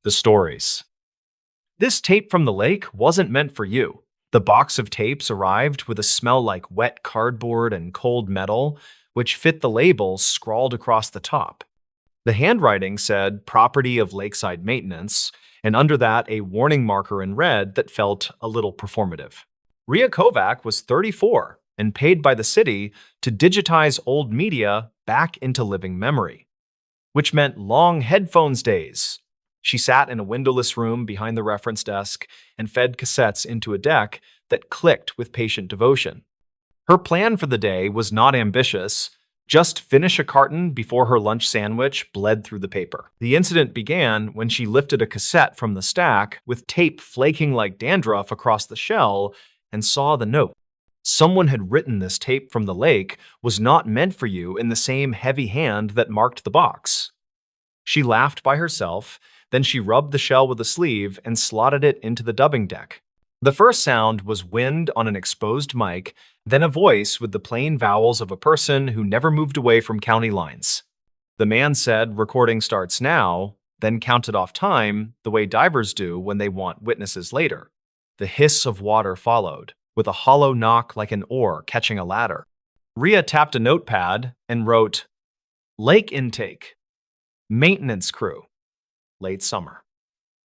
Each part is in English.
The stories. This tape from the lake wasn't meant for you. The box of tapes arrived with a smell like wet cardboard and cold metal, which fit the labels scrawled across the top. The handwriting said property of lakeside maintenance, and under that a warning marker in red that felt a little performative. Ria Kovac was 34 and paid by the city to digitize old media back into living memory, which meant long headphones days. She sat in a windowless room behind the reference desk and fed cassettes into a deck that clicked with patient devotion. Her plan for the day was not ambitious, just finish a carton before her lunch sandwich bled through the paper. The incident began when she lifted a cassette from the stack with tape flaking like dandruff across the shell and saw the note. Someone had written this tape from the lake was not meant for you in the same heavy hand that marked the box. She laughed by herself. Then she rubbed the shell with a sleeve and slotted it into the dubbing deck. The first sound was wind on an exposed mic, then a voice with the plain vowels of a person who never moved away from county lines. The man said, "Recording starts now," then counted off time the way divers do when they want witnesses later. The hiss of water followed, with a hollow knock like an oar catching a ladder. Ria tapped a notepad and wrote, "Lake intake, maintenance crew, late summer."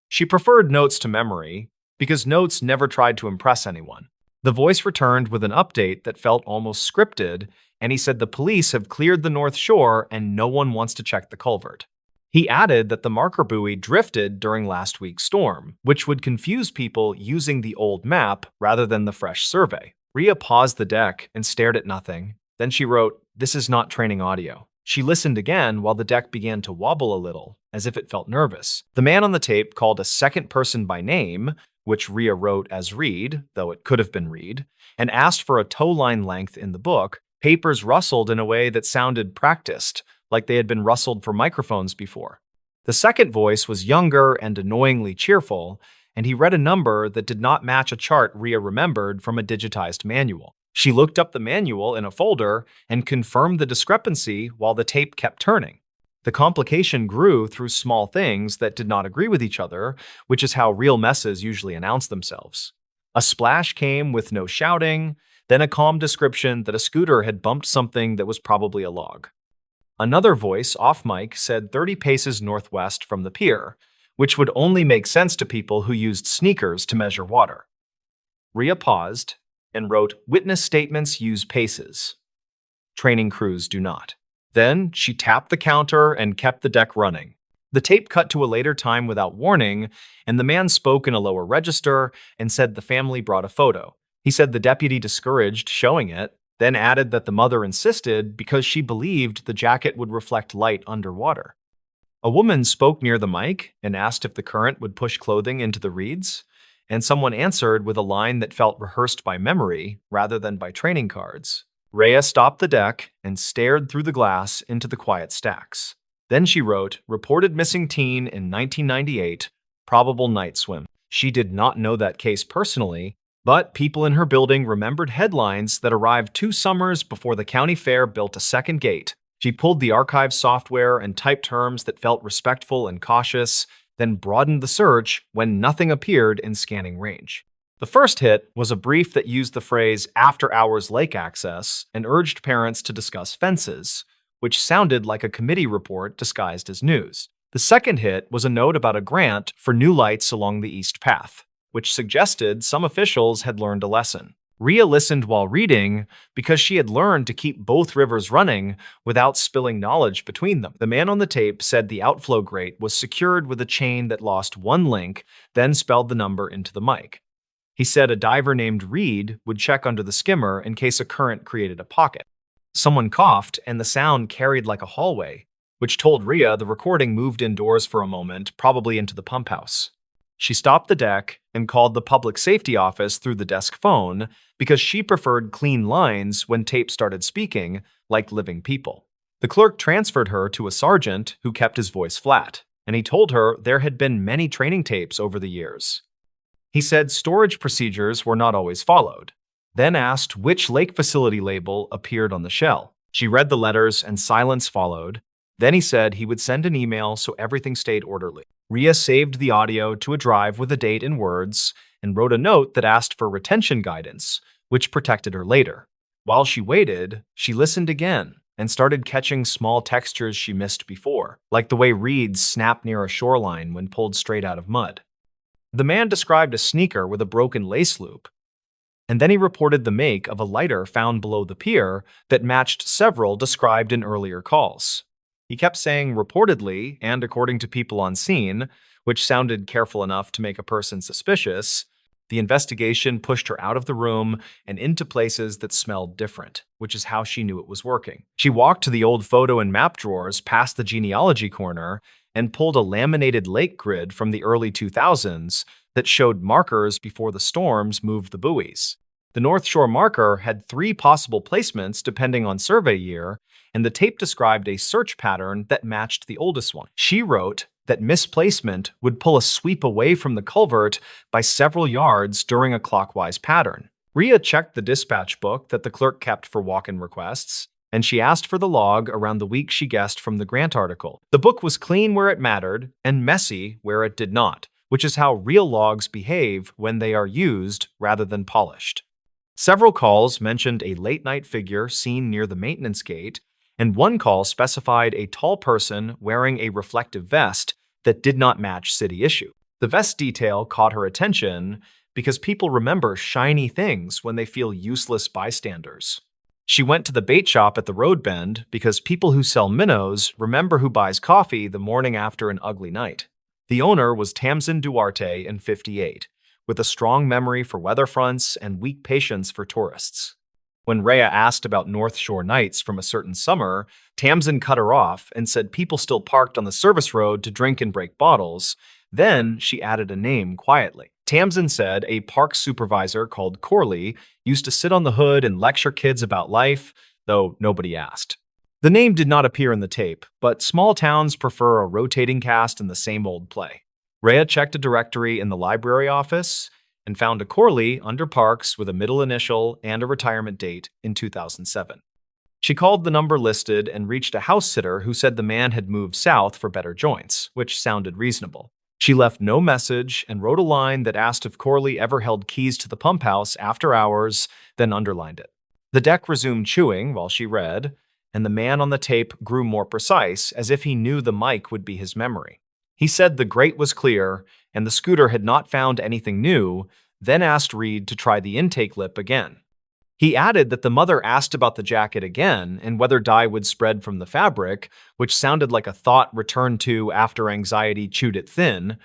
She preferred notes to memory because notes never tried to impress anyone. The voice returned with an update that felt almost scripted, and he said the police have cleared the North Shore and no one wants to check the culvert. He added that the marker buoy drifted during last week's storm, which would confuse people using the old map rather than the fresh survey. Ria paused the deck and stared at nothing. Then she wrote, "This is not training audio." She listened again while the deck began to wobble a little, as if it felt nervous. The man on the tape called a second person by name, which Ria wrote as Reed, though it could have been Reed, and asked for a tow line length in the book. Papers rustled in a way that sounded practiced, like they had been rustled for microphones before. The second voice was younger and annoyingly cheerful, and he read a number that did not match a chart Ria remembered from a digitized manual. She looked up the manual in a folder and confirmed the discrepancy while the tape kept turning. The complication grew through small things that did not agree with each other, which is how real messes usually announce themselves. A splash came with no shouting, then a calm description that a scooter had bumped something that was probably a log. Another voice, off mic, said 30 paces northwest from the pier, which would only make sense to people who used sneakers to measure water. Ria paused and wrote, "Witness statements use paces. Training crews do not." Then she tapped the counter and kept the deck running. The tape cut to a later time without warning, and the man spoke in a lower register and said the family brought a photo. He said the deputy discouraged showing it, then added that the mother insisted because she believed the jacket would reflect light underwater. A woman spoke near the mic and asked if the current would push clothing into the reeds, and someone answered with a line that felt rehearsed by memory rather than by training cards. Rhea stopped the deck and stared through the glass into the quiet stacks. Then she wrote, "Reported missing teen in 1998, probable night swim." She did not know that case personally, but people in her building remembered headlines that arrived 2 summers before the county fair built a second gate. She pulled the archive software and typed terms that felt respectful and cautious, then broadened the search when nothing appeared in scanning range. The first hit was a brief that used the phrase after-hours lake access and urged parents to discuss fences, which sounded like a committee report disguised as news. The second hit was a note about a grant for new lights along the East Path, which suggested some officials had learned a lesson. Ria listened while reading because she had learned to keep both rivers running without spilling knowledge between them. The man on the tape said the outflow grate was secured with a chain that lost one link, then spelled the number into the mic. He said a diver named Reed would check under the skimmer in case a current created a pocket. Someone coughed, and the sound carried like a hallway, which told Ria the recording moved indoors for a moment, probably into the pump house. She stopped the deck and called the public safety office through the desk phone because she preferred clean lines when tape started speaking like living people. The clerk transferred her to a sergeant who kept his voice flat, and he told her there had been many training tapes over the years. He said storage procedures were not always followed, then asked which lake facility label appeared on the shell. She read the letters and silence followed. Then he said he would send an email so everything stayed orderly. Rhea saved the audio to a drive with a date and words and wrote a note that asked for retention guidance, which protected her later. While she waited, she listened again and started catching small textures she missed before, like the way reeds snap near a shoreline when pulled straight out of mud. The man described a sneaker with a broken lace loop, and then he reported the make of a lighter found below the pier that matched several described in earlier calls. He kept saying reportedly and according to people on scene, which sounded careful enough to make a person suspicious. The investigation pushed her out of the room and into places that smelled different, which is how she knew it was working. She walked to the old photo and map drawers past the genealogy corner and pulled a laminated lake grid from the early 2000s that showed markers before the storms moved the buoys. The North Shore marker had 3 possible placements depending on survey year, and the tape described a search pattern that matched the oldest one. She wrote that misplacement would pull a sweep away from the culvert by several yards during a clockwise pattern. Rhea checked the dispatch book that the clerk kept for walk-in requests, and she asked for the log around the week she guessed from the grant article. The book was clean where it mattered and messy where it did not, which is how real logs behave when they are used rather than polished. Several calls mentioned a late-night figure seen near the maintenance gate, and one call specified a tall person wearing a reflective vest that did not match city issue. The vest detail caught her attention because people remember shiny things when they feel useless bystanders. She went to the bait shop at the road bend because people who sell minnows remember who buys coffee the morning after an ugly night. The owner was Tamsin Duarte in 58, with a strong memory for weather fronts and weak patience for tourists. When Rhea asked about North Shore nights from a certain summer, Tamsin cut her off and said people still parked on the service road to drink and break bottles. Then she added a name quietly. Tamsin said a park supervisor called Corley used to sit on the hood and lecture kids about life, though nobody asked. The name did not appear in the tape, but small towns prefer a rotating cast in the same old play. Rhea checked a directory in the library office and found a Corley under Parks with a middle initial and a retirement date in 2007. She called the number listed and reached a house sitter who said the man had moved south for better joints, which sounded reasonable. She left no message and wrote a line that asked if Corley ever held keys to the pump house after hours, then underlined it. The deck resumed chewing while she read, and the man on the tape grew more precise, as if he knew the mic would be his memory. He said the grate was clear and the scooter had not found anything new, then asked Reed to try the intake lip again. He added that the mother asked about the jacket again and whether dye would spread from the fabric, which sounded like a thought returned to after anxiety chewed it thin.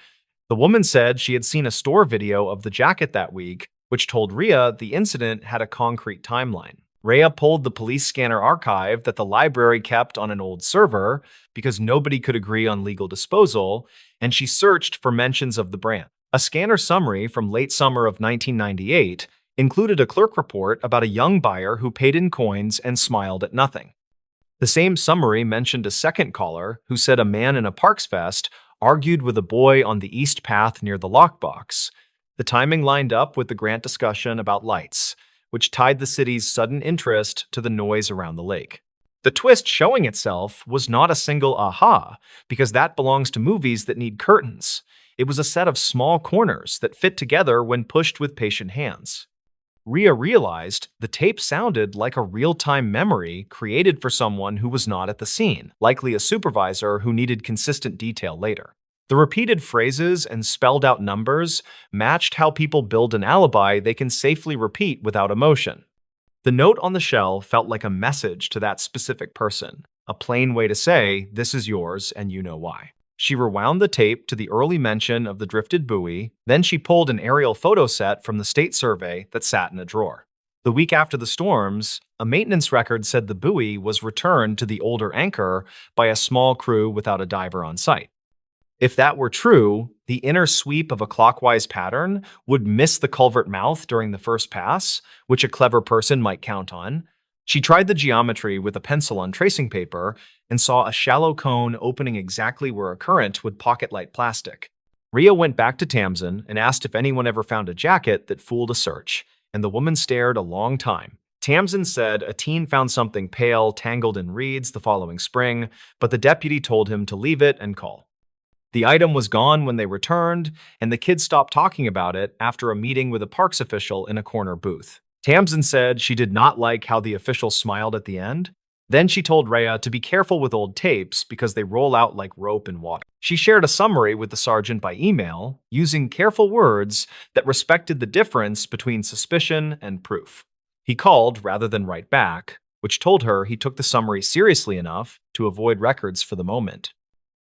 The woman said she had seen a store video of the jacket that week, which told Rhea the incident had a concrete timeline. Rhea pulled the police scanner archive that the library kept on an old server because nobody could agree on legal disposal, and she searched for mentions of the brand. A scanner summary from late summer of 1998 included a clerk report about a young buyer who paid in coins and smiled at nothing. The same summary mentioned a second caller who said a man in a Parks vest argued with a boy on the east path near the lockbox. The timing lined up with the grant discussion about lights, which tied the city's sudden interest to the noise around the lake. The twist showing itself was not a single aha, because that belongs to movies that need curtains. It was a set of small corners that fit together when pushed with patient hands. Rhea realized the tape sounded like a real-time memory created for someone who was not at the scene, likely a supervisor who needed consistent detail later. The repeated phrases and spelled-out numbers matched how people build an alibi they can safely repeat without emotion. The note on the shell felt like a message to that specific person, a plain way to say, "This is yours and you know why." She rewound the tape to the early mention of the drifted buoy, then she pulled an aerial photo set from the state survey that sat in a drawer. The week after the storms, a maintenance record said the buoy was returned to the older anchor by a small crew without a diver on site. If that were true, the inner sweep of a clockwise pattern would miss the culvert mouth during the first pass, which a clever person might count on. She tried the geometry with a pencil on tracing paper and saw a shallow cone opening exactly where a current would pocket light plastic. Rhea went back to Tamsin and asked if anyone ever found a jacket that fooled a search, and the woman stared a long time. Tamsin said a teen found something pale tangled in reeds the following spring, but the deputy told him to leave it and call. The item was gone when they returned, and the kids stopped talking about it after a meeting with a parks official in a corner booth. Tamsin said she did not like how the official smiled at the end. Then she told Rhea to be careful with old tapes because they roll out like rope in water. She shared a summary with the sergeant by email, using careful words that respected the difference between suspicion and proof. He called rather than write back, which told her he took the summary seriously enough to avoid records for the moment.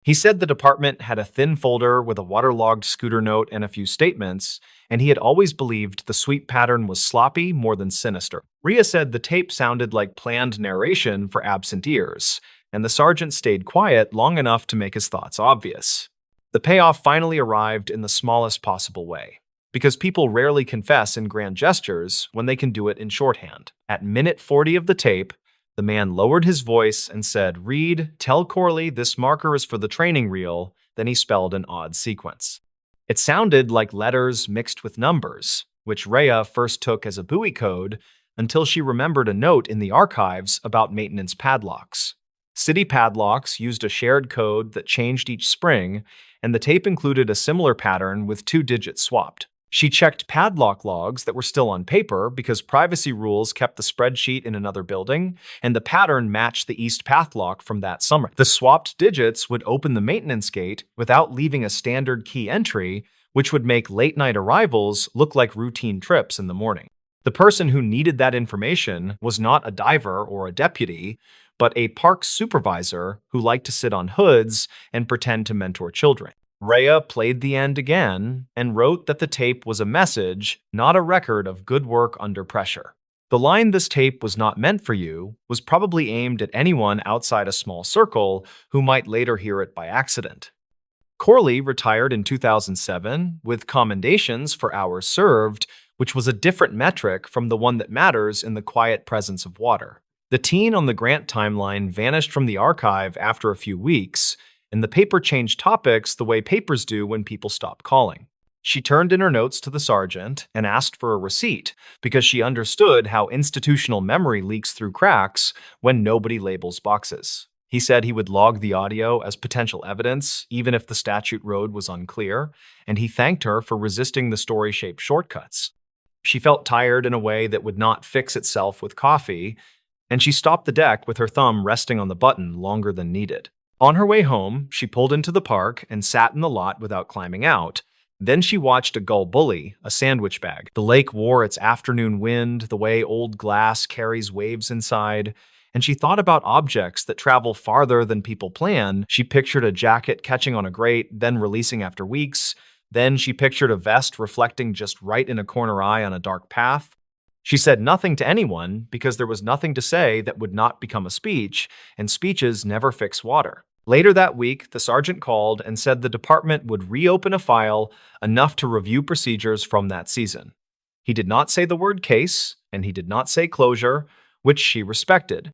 He said the department had a thin folder with a waterlogged scooter note and a few statements, and he had always believed the sweep pattern was sloppy more than sinister. Rhea said the tape sounded like planned narration for absent ears, and the sergeant stayed quiet long enough to make his thoughts obvious. The payoff finally arrived in the smallest possible way, because people rarely confess in grand gestures when they can do it in shorthand. At minute 40 of the tape, the man lowered his voice and said, "Reed, tell Corley this marker is for the training reel." Then he spelled an odd sequence. It sounded like letters mixed with numbers, which Rhea first took as a buoy code until she remembered a note in the archives about maintenance padlocks. City padlocks used a shared code that changed each spring, and the tape included a similar pattern with 2 digits swapped. She checked padlock logs that were still on paper because privacy rules kept the spreadsheet in another building, and the pattern matched the East Pathlock from that summer. The swapped digits would open the maintenance gate without leaving a standard key entry, which would make late-night arrivals look like routine trips in the morning. The person who needed that information was not a diver or a deputy, but a parks supervisor who liked to sit on hoods and pretend to mentor children. Rhea played the end again and wrote that the tape was a message, not a record of good work under pressure. The line "this tape was not meant for you" was probably aimed at anyone outside a small circle who might later hear it by accident. Corley retired in 2007 with commendations for hours served, which was a different metric from the one that matters in the quiet presence of water. The teen on the Grant timeline vanished from the archive after a few weeks, and the paper changed topics the way papers do when people stop calling. She turned in her notes to the sergeant and asked for a receipt because she understood how institutional memory leaks through cracks when nobody labels boxes. He said he would log the audio as potential evidence, even if the statute road was unclear, and he thanked her for resisting the story-shaped shortcuts. She felt tired in a way that would not fix itself with coffee, and she stopped the deck with her thumb resting on the button longer than needed. On her way home, she pulled into the park and sat in the lot without climbing out. Then she watched a gull bully a sandwich bag. The lake wore its afternoon wind, the way old glass carries waves inside, and she thought about objects that travel farther than people plan. She pictured a jacket catching on a grate, then releasing after weeks. Then she pictured a vest reflecting just right in a corner eye on a dark path. She said nothing to anyone because there was nothing to say that would not become a speech, and speeches never fix water. Later that week, the sergeant called and said the department would reopen a file enough to review procedures from that season. He did not say the word case, and he did not say closure, which she respected.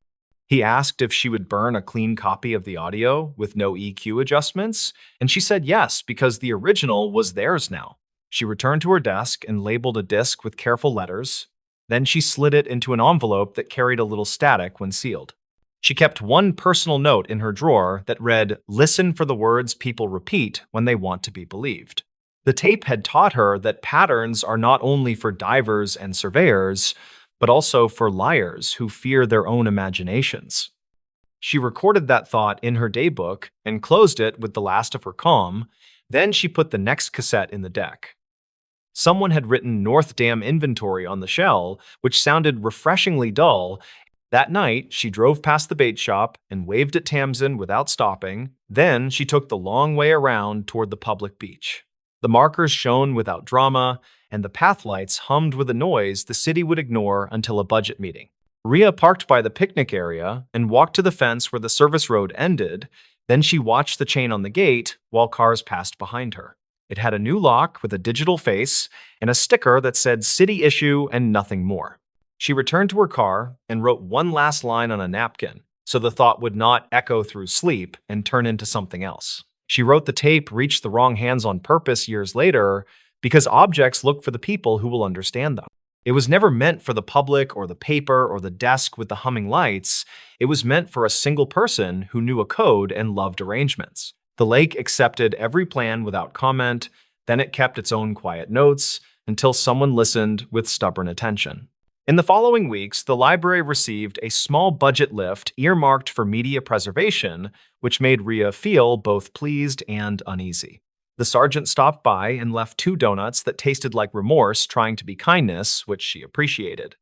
He asked if she would burn a clean copy of the audio with no EQ adjustments, and she said yes because the original was theirs now. She returned to her desk and labeled a disc with careful letters. Then she slid it into an envelope that carried a little static when sealed. She kept one personal note in her drawer that read, "Listen for the words people repeat when they want to be believed." The tape had taught her that patterns are not only for divers and surveyors, but also for liars who fear their own imaginations. She recorded that thought in her daybook and closed it with the last of her calm. Then she put the next cassette in the deck. Someone had written North Dam Inventory on the shell, which sounded refreshingly dull. That night, she drove past the bait shop and waved at Tamsin without stopping. Then she took the long way around toward the public beach. The markers shone without drama, and the path lights hummed with a noise the city would ignore until a budget meeting. Rhea parked by the picnic area and walked to the fence where the service road ended. Then she watched the chain on the gate while cars passed behind her. It had a new lock with a digital face and a sticker that said "City Issue" and nothing more. She returned to her car and wrote one last line on a napkin, so the thought would not echo through sleep and turn into something else. She wrote the tape reached the wrong hands on purpose years later because objects look for the people who will understand them. It was never meant for the public or the paper or the desk with the humming lights. It was meant for a single person who knew a code and loved arrangements. The lake accepted every plan without comment, then it kept its own quiet notes until someone listened with stubborn attention. In the following weeks, the library received a small budget lift earmarked for media preservation, which made Rhea feel both pleased and uneasy. The sergeant stopped by and left 2 donuts that tasted like remorse trying to be kindness, which she appreciated.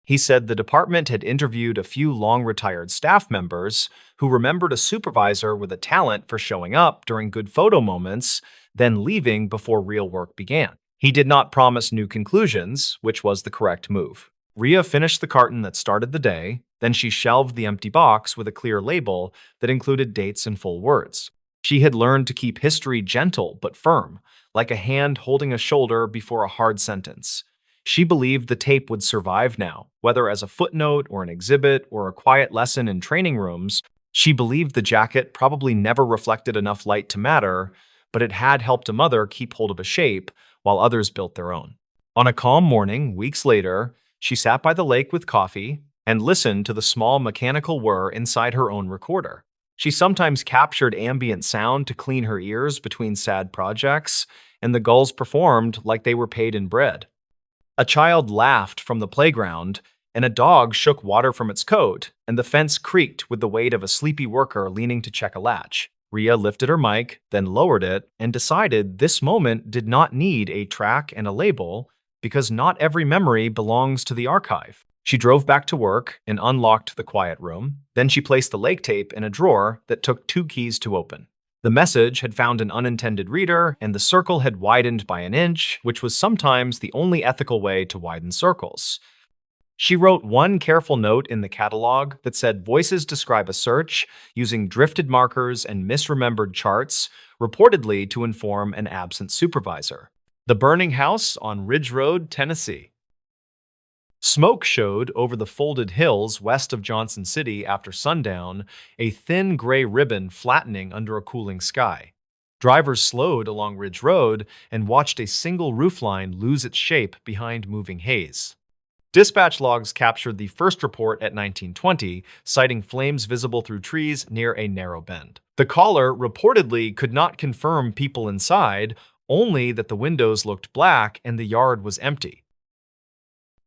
He said the department had interviewed a few long-retired staff members who remembered a supervisor with a talent for showing up during good photo moments, then leaving before real work began. He did not promise new conclusions, which was the correct move. Rhea finished the carton that started the day, then she shelved the empty box with a clear label that included dates and full words. She had learned to keep history gentle but firm, like a hand holding a shoulder before a hard sentence. She believed the tape would survive now, whether as a footnote or an exhibit or a quiet lesson in training rooms. She believed the jacket probably never reflected enough light to matter, but it had helped a mother keep hold of a shape while others built their own. On a calm morning, weeks later, she sat by the lake with coffee and listened to the small mechanical whir inside her own recorder. She sometimes captured ambient sound to clean her ears between sad projects, and the gulls performed like they were paid in bread. A child laughed from the playground, and a dog shook water from its coat, and the fence creaked with the weight of a sleepy worker leaning to check a latch. Rhea lifted her mic, then lowered it, and decided this moment did not need a track and a label because not every memory belongs to the archive. She drove back to work and unlocked the quiet room. Then she placed the lake tape in a drawer that took 2 keys to open. The message had found an unintended reader, and the circle had widened by an inch, which was sometimes the only ethical way to widen circles. She wrote one careful note in the catalog that said voices describe a search using drifted markers and misremembered charts, reportedly to inform an absent supervisor. The burning house on Ridge Road, Tennessee. Smoke showed over the folded hills west of Johnson City after sundown, a thin gray ribbon flattening under a cooling sky. Drivers slowed along Ridge Road and watched a single roofline lose its shape behind moving haze. Dispatch logs captured the first report at 1920, citing flames visible through trees near a narrow bend. The caller reportedly could not confirm people inside, only that the windows looked black and the yard was empty.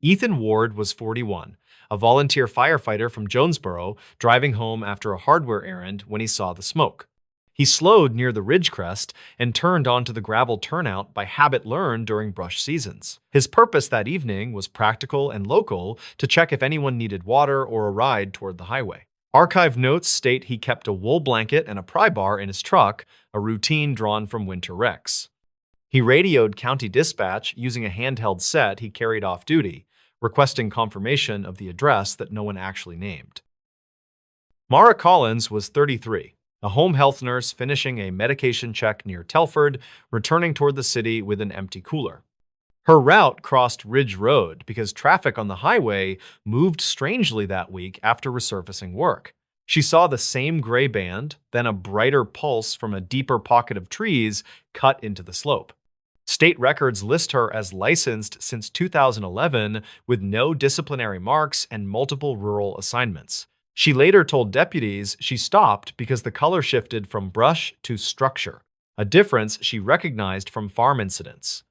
Ethan Ward was 41, a volunteer firefighter from Jonesboro, driving home after a hardware errand when he saw the smoke. He slowed near the ridge crest and turned onto the gravel turnout by habit learned during brush seasons. His purpose that evening was practical and local, to check if anyone needed water or a ride toward the highway. Archive notes state he kept a wool blanket and a pry bar in his truck, a routine drawn from winter wrecks. He radioed county dispatch using a handheld set he carried off duty, requesting confirmation of the address that no one actually named. Mara Collins was 33, a home health nurse finishing a medication check near Telford, returning toward the city with an empty cooler. Her route crossed Ridge Road because traffic on the highway moved strangely that week after resurfacing work. She saw the same gray band, then a brighter pulse from a deeper pocket of trees cut into the slope. State records list her as licensed since 2011 with no disciplinary marks and multiple rural assignments. She later told deputies she stopped because the color shifted from brush to structure, a difference she recognized from farm incidents.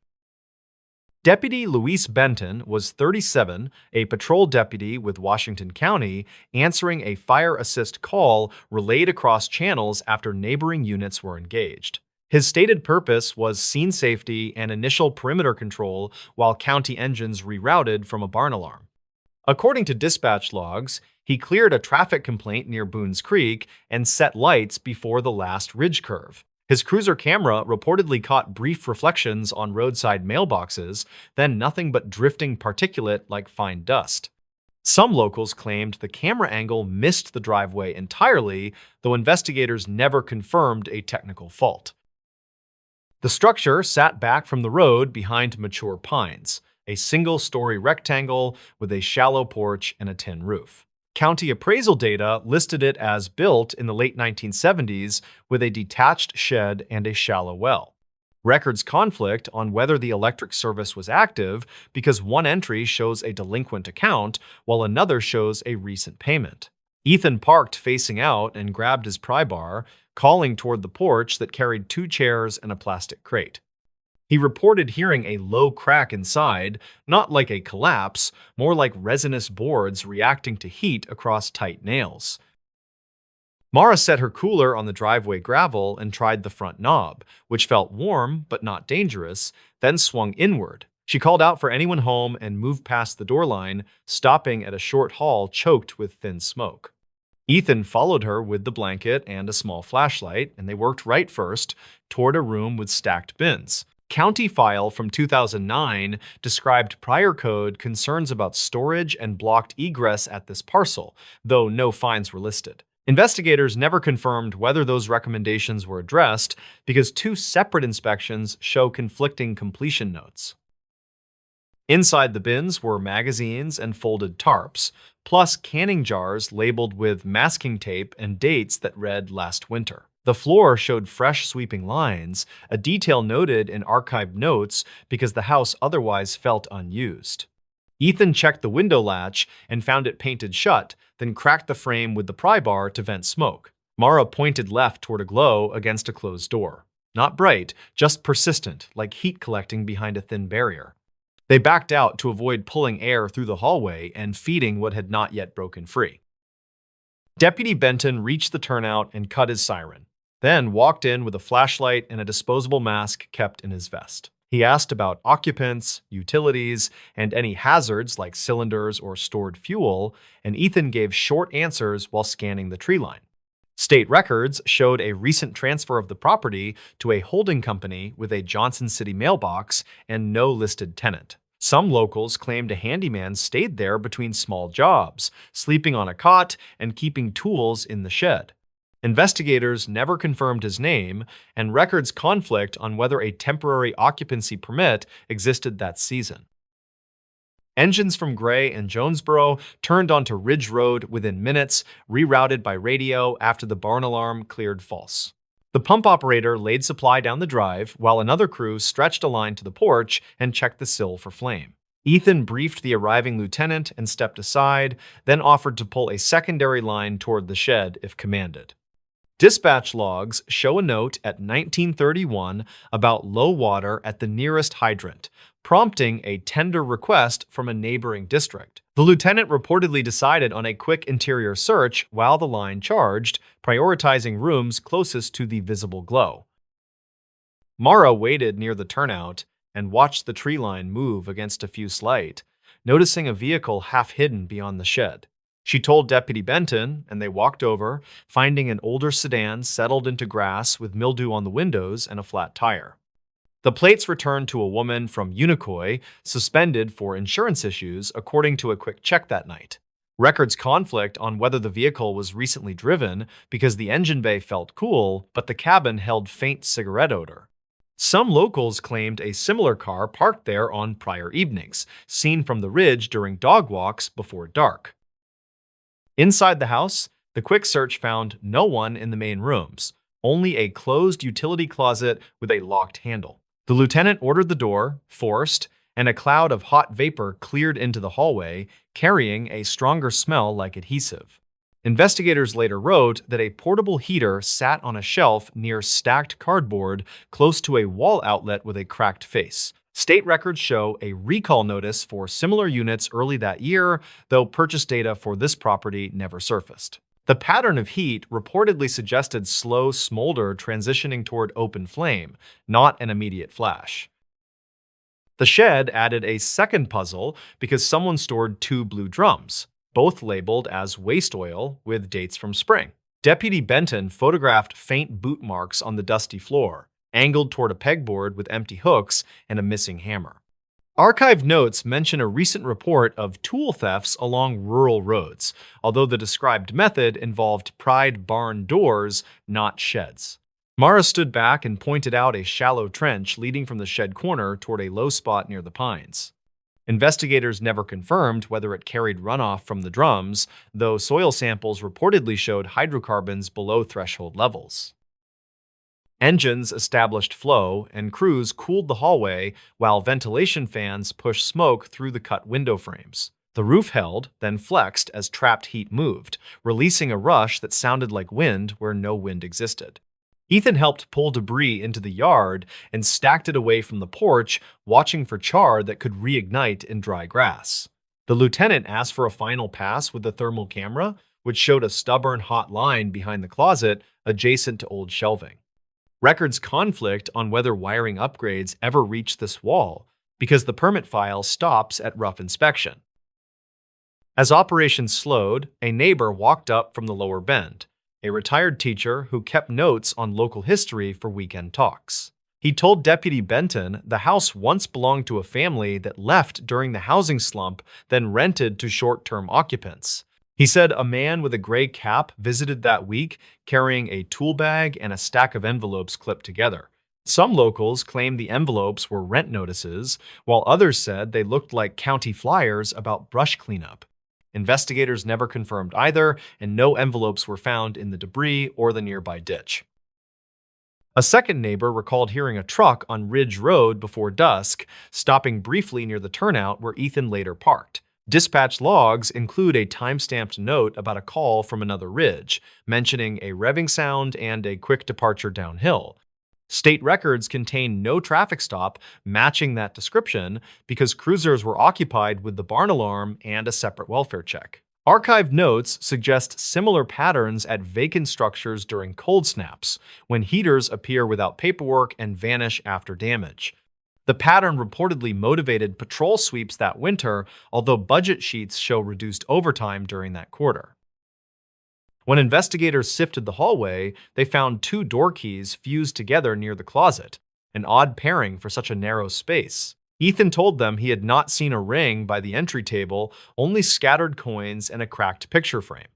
Deputy Luis Benton was 37, a patrol deputy with Washington County, answering a fire assist call relayed across channels after neighboring units were engaged. His stated purpose was scene safety and initial perimeter control while county engines rerouted from a barn alarm. According to dispatch logs, he cleared a traffic complaint near Boones Creek and set lights before the last ridge curve. His cruiser camera reportedly caught brief reflections on roadside mailboxes, then nothing but drifting particulate like fine dust. Some locals claimed the camera angle missed the driveway entirely, though investigators never confirmed a technical fault. The structure sat back from the road behind mature pines, a single-story rectangle with a shallow porch and a tin roof. County appraisal data listed it as built in the late 1970s with a detached shed and a shallow well. Records conflict on whether the electric service was active because one entry shows a delinquent account while another shows a recent payment. Ethan parked facing out and grabbed his pry bar, calling toward the porch that carried two chairs and a plastic crate. He reported hearing a low crack inside, not like a collapse, more like resinous boards reacting to heat across tight nails. Mara set her cooler on the driveway gravel and tried the front knob, which felt warm but not dangerous, then swung inward. She called out for anyone home and moved past the door line, stopping at a short hall choked with thin smoke. Ethan followed her with the blanket and a small flashlight, and they worked right first toward a room with stacked bins. County file from 2009 described prior code concerns about storage and blocked egress at this parcel, though no fines were listed. Investigators never confirmed whether those recommendations were addressed because two separate inspections show conflicting completion notes. Inside the bins were magazines and folded tarps, plus canning jars labeled with masking tape and dates that read last winter. The floor showed fresh sweeping lines, a detail noted in archived notes because the house otherwise felt unused. Ethan checked the window latch and found it painted shut, then cracked the frame with the pry bar to vent smoke. Mara pointed left toward a glow against a closed door. Not bright, just persistent, like heat collecting behind a thin barrier. They backed out to avoid pulling air through the hallway and feeding what had not yet broken free. Deputy Benton reached the turnout and cut his siren, then walked in with a flashlight and a disposable mask kept in his vest. He asked about occupants, utilities, and any hazards like cylinders or stored fuel, and Ethan gave short answers while scanning the tree line. State records showed a recent transfer of the property to a holding company with a Johnson City mailbox and no listed tenant. Some locals claimed a handyman stayed there between small jobs, sleeping on a cot and keeping tools in the shed. Investigators never confirmed his name, and records conflict on whether a temporary occupancy permit existed that season. Engines from Gray and Jonesboro turned onto Ridge Road within minutes, rerouted by radio after the barn alarm cleared false. The pump operator laid supply down the drive, while another crew stretched a line to the porch and checked the sill for flame. Ethan briefed the arriving lieutenant and stepped aside, then offered to pull a secondary line toward the shed if commanded. Dispatch logs show a note at 1931 about low water at the nearest hydrant, prompting a tender request from a neighboring district. The lieutenant reportedly decided on a quick interior search while the line charged, prioritizing rooms closest to the visible glow. Mara waited near the turnout and watched the tree line move against a fuse light, noticing a vehicle half hidden beyond the shed. She told Deputy Benton, and they walked over, finding an older sedan settled into grass with mildew on the windows and a flat tire. The plates returned to a woman from Unicoi, suspended for insurance issues, according to a quick check that night. Records conflict on whether the vehicle was recently driven because the engine bay felt cool, but the cabin held faint cigarette odor. Some locals claimed a similar car parked there on prior evenings, seen from the ridge during dog walks before dark. Inside the house, the quick search found no one in the main rooms, only a closed utility closet with a locked handle. The lieutenant ordered the door, forced, and a cloud of hot vapor cleared into the hallway, carrying a stronger smell like adhesive. Investigators later wrote that a portable heater sat on a shelf near stacked cardboard close to a wall outlet with a cracked face. State records show a recall notice for similar units early that year, though purchase data for this property never surfaced. The pattern of heat reportedly suggested slow smolder transitioning toward open flame, not an immediate flash. The shed added a second puzzle because someone stored two blue drums, both labeled as waste oil with dates from spring. Deputy Benton photographed faint boot marks on the dusty floor, angled toward a pegboard with empty hooks and a missing hammer. Archived notes mention a recent report of tool thefts along rural roads, although the described method involved pried barn doors, not sheds. Mara stood back and pointed out a shallow trench leading from the shed corner toward a low spot near the pines. Investigators never confirmed whether it carried runoff from the drums, though soil samples reportedly showed hydrocarbons below threshold levels. Engines established flow, and crews cooled the hallway while ventilation fans pushed smoke through the cut window frames. The roof held, then flexed as trapped heat moved, releasing a rush that sounded like wind where no wind existed. Ethan helped pull debris into the yard and stacked it away from the porch, watching for char that could reignite in dry grass. The lieutenant asked for a final pass with the thermal camera, which showed a stubborn hot line behind the closet adjacent to old shelving. Records conflict on whether wiring upgrades ever reached this wall, because the permit file stops at rough inspection. As operations slowed, a neighbor walked up from the lower bend, a retired teacher who kept notes on local history for weekend talks. He told Deputy Benton the house once belonged to a family that left during the housing slump, then rented to short-term occupants. He said a man with a gray cap visited that week carrying a tool bag and a stack of envelopes clipped together. Some locals claimed the envelopes were rent notices, while others said they looked like county flyers about brush cleanup. Investigators never confirmed either, and no envelopes were found in the debris or the nearby ditch. A second neighbor recalled hearing a truck on Ridge Road before dusk, stopping briefly near the turnout where Ethan later parked. Dispatch logs include a time-stamped note about a call from another ridge, mentioning a revving sound and a quick departure downhill. State records contain no traffic stop matching that description because cruisers were occupied with the barn alarm and a separate welfare check. Archived notes suggest similar patterns at vacant structures during cold snaps, when heaters appear without paperwork and vanish after damage. The pattern reportedly motivated patrol sweeps that winter, although budget sheets show reduced overtime during that quarter. When investigators sifted the hallway, they found 2 door keys fused together near the closet, an odd pairing for such a narrow space. Ethan told them he had not seen a ring by the entry table, only scattered coins and a cracked picture frame.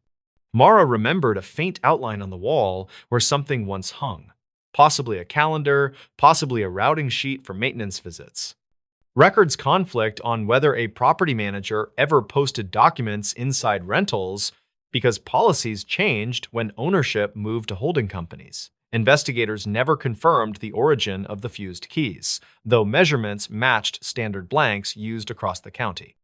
Mara remembered a faint outline on the wall where something once hung, possibly a calendar, possibly a routing sheet for maintenance visits. Records conflict on whether a property manager ever posted documents inside rentals, because policies changed when ownership moved to holding companies. Investigators never confirmed the origin of the fused keys, though measurements matched standard blanks used across the county.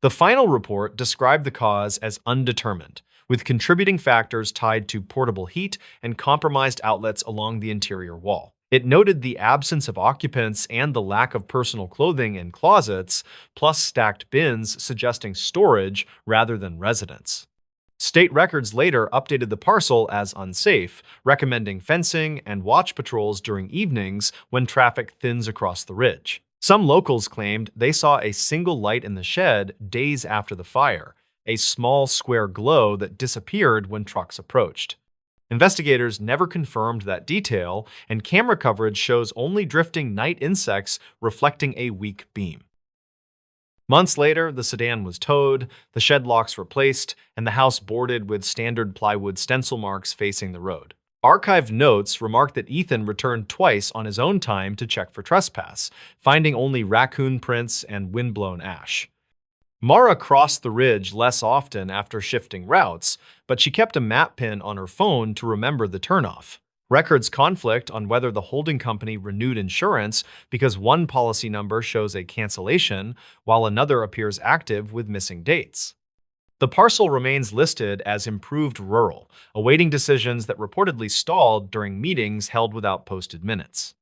The final report described the cause as undetermined, with contributing factors tied to portable heat and compromised outlets along the interior wall. It noted the absence of occupants and the lack of personal clothing in closets, plus stacked bins suggesting storage rather than residence. State records later updated the parcel as unsafe, recommending fencing and watch patrols during evenings when traffic thins across the ridge. Some locals claimed they saw a single light in the shed days after the fire, a small square glow that disappeared when trucks approached. Investigators never confirmed that detail, and camera coverage shows only drifting night insects reflecting a weak beam. Months later, the sedan was towed, the shed locks replaced, and the house boarded with standard plywood stencil marks facing the road. Archived notes remark that Ethan returned twice on his own time to check for trespass, finding only raccoon prints and windblown ash. Mara crossed the ridge less often after shifting routes, but she kept a map pin on her phone to remember the turnoff. Records conflict on whether the holding company renewed insurance because one policy number shows a cancellation while another appears active with missing dates. The parcel remains listed as improved rural, awaiting decisions that reportedly stalled during meetings held without posted minutes.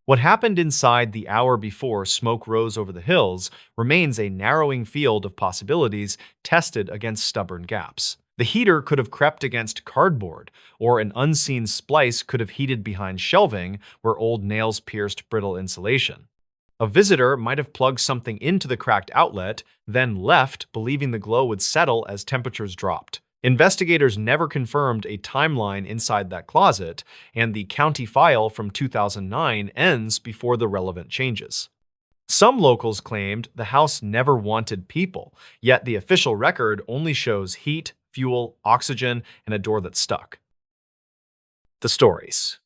What happened inside the hour before smoke rose over the hills remains a narrowing field of possibilities tested against stubborn gaps. The heater could have crept against cardboard, or an unseen splice could have heated behind shelving where old nails pierced brittle insulation. A visitor might have plugged something into the cracked outlet, then left, believing the glow would settle as temperatures dropped. Investigators never confirmed a timeline inside that closet, and the county file from 2009 ends before the relevant changes. Some locals claimed the house never wanted people, yet the official record only shows heat, fuel, oxygen, and a door that stuck. The stories.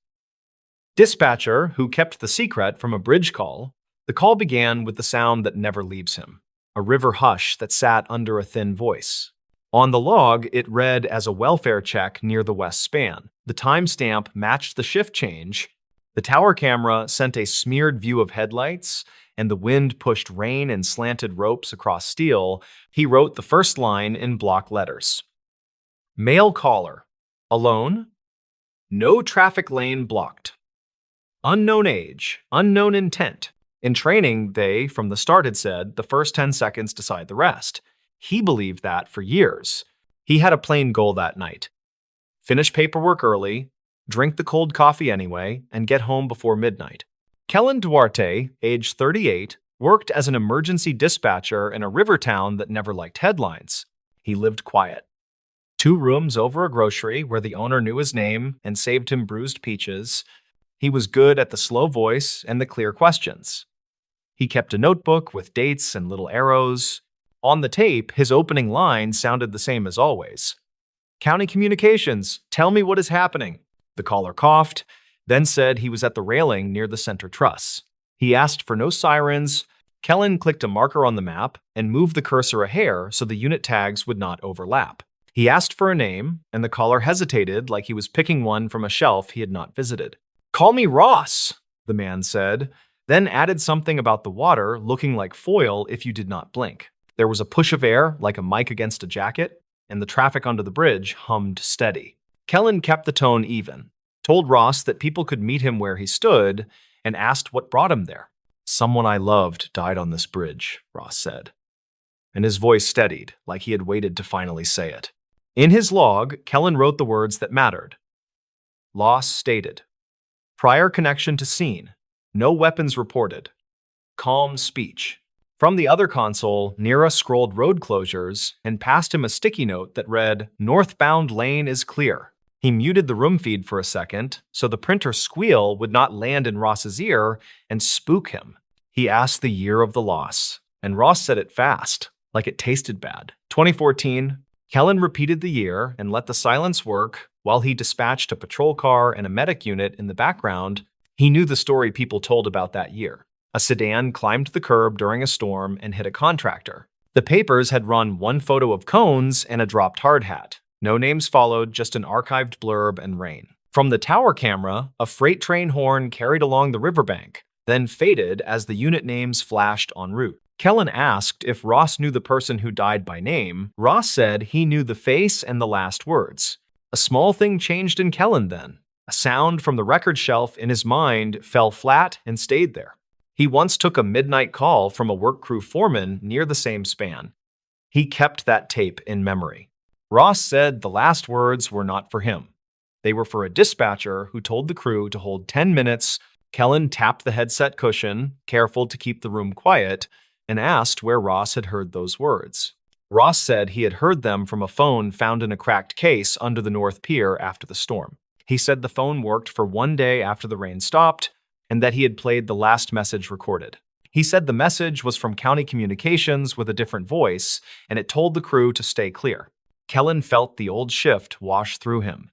Dispatcher, who kept the secret from a bridge call, the call began with the sound that never leaves him, a river hush that sat under a thin voice. On the log, it read as a welfare check near the west span. The timestamp matched the shift change. The tower camera sent a smeared view of headlights, and the wind pushed rain and slanted ropes across steel. He wrote the first line in block letters. Male caller. Alone. No traffic lane blocked. Unknown age. Unknown intent. In training, they, from the start, had said the first 10 seconds decide the rest. He believed that for years. He had a plain goal that night. Finish paperwork early, drink the cold coffee anyway, and get home before midnight. Kellen Duarte, age 38, worked as an emergency dispatcher in a river town that never liked headlines. He lived quiet. 2 rooms over a grocery where the owner knew his name and saved him bruised peaches. He was good at the slow voice and the clear questions. He kept a notebook with dates and little arrows. On the tape, his opening line sounded the same as always. County Communications, tell me what is happening. The caller coughed, then said he was at the railing near the center truss. He asked for no sirens. Kellen clicked a marker on the map and moved the cursor a hair so the unit tags would not overlap. He asked for a name, and the caller hesitated like he was picking one from a shelf he had not visited. Call me Ross, the man said, then added something about the water looking like foil if you did not blink. There was a push of air, like a mic against a jacket, and the traffic under the bridge hummed steady. Kellen kept the tone even, told Ross that people could meet him where he stood, and asked what brought him there. Someone I loved died on this bridge, Ross said. And his voice steadied, like he had waited to finally say it. In his log, Kellen wrote the words that mattered. Loss stated. Prior connection to scene. No weapons reported. Calm speech. From the other console, Nira scrolled road closures and passed him a sticky note that read, Northbound lane is clear. He muted the room feed for a second, so the printer squeal would not land in Ross's ear and spook him. He asked the year of the loss, and Ross said it fast, like it tasted bad. 2014. Kellen repeated the year and let the silence work while he dispatched a patrol car and a medic unit in the background. He knew the story people told about that year. A sedan climbed the curb during a storm and hit a contractor. The papers had run one photo of cones and a dropped hard hat. No names followed, just an archived blurb and rain. From the tower camera, a freight train horn carried along the riverbank, then faded as the unit names flashed en route. Kellen asked if Ross knew the person who died by name. Ross said he knew the face and the last words. A small thing changed in Kellen then. A sound from the record shelf in his mind fell flat and stayed there. He once took a midnight call from a work crew foreman near the same span. He kept that tape in memory. Ross said the last words were not for him. They were for a dispatcher who told the crew to hold 10 minutes. Kellen tapped the headset cushion, careful to keep the room quiet, and asked where Ross had heard those words. Ross said he had heard them from a phone found in a cracked case under the North Pier after the storm. He said the phone worked for one day after the rain stopped, and that he had played the last message recorded. He said the message was from County Communications with a different voice, and it told the crew to stay clear. Kellen felt the old shift wash through him.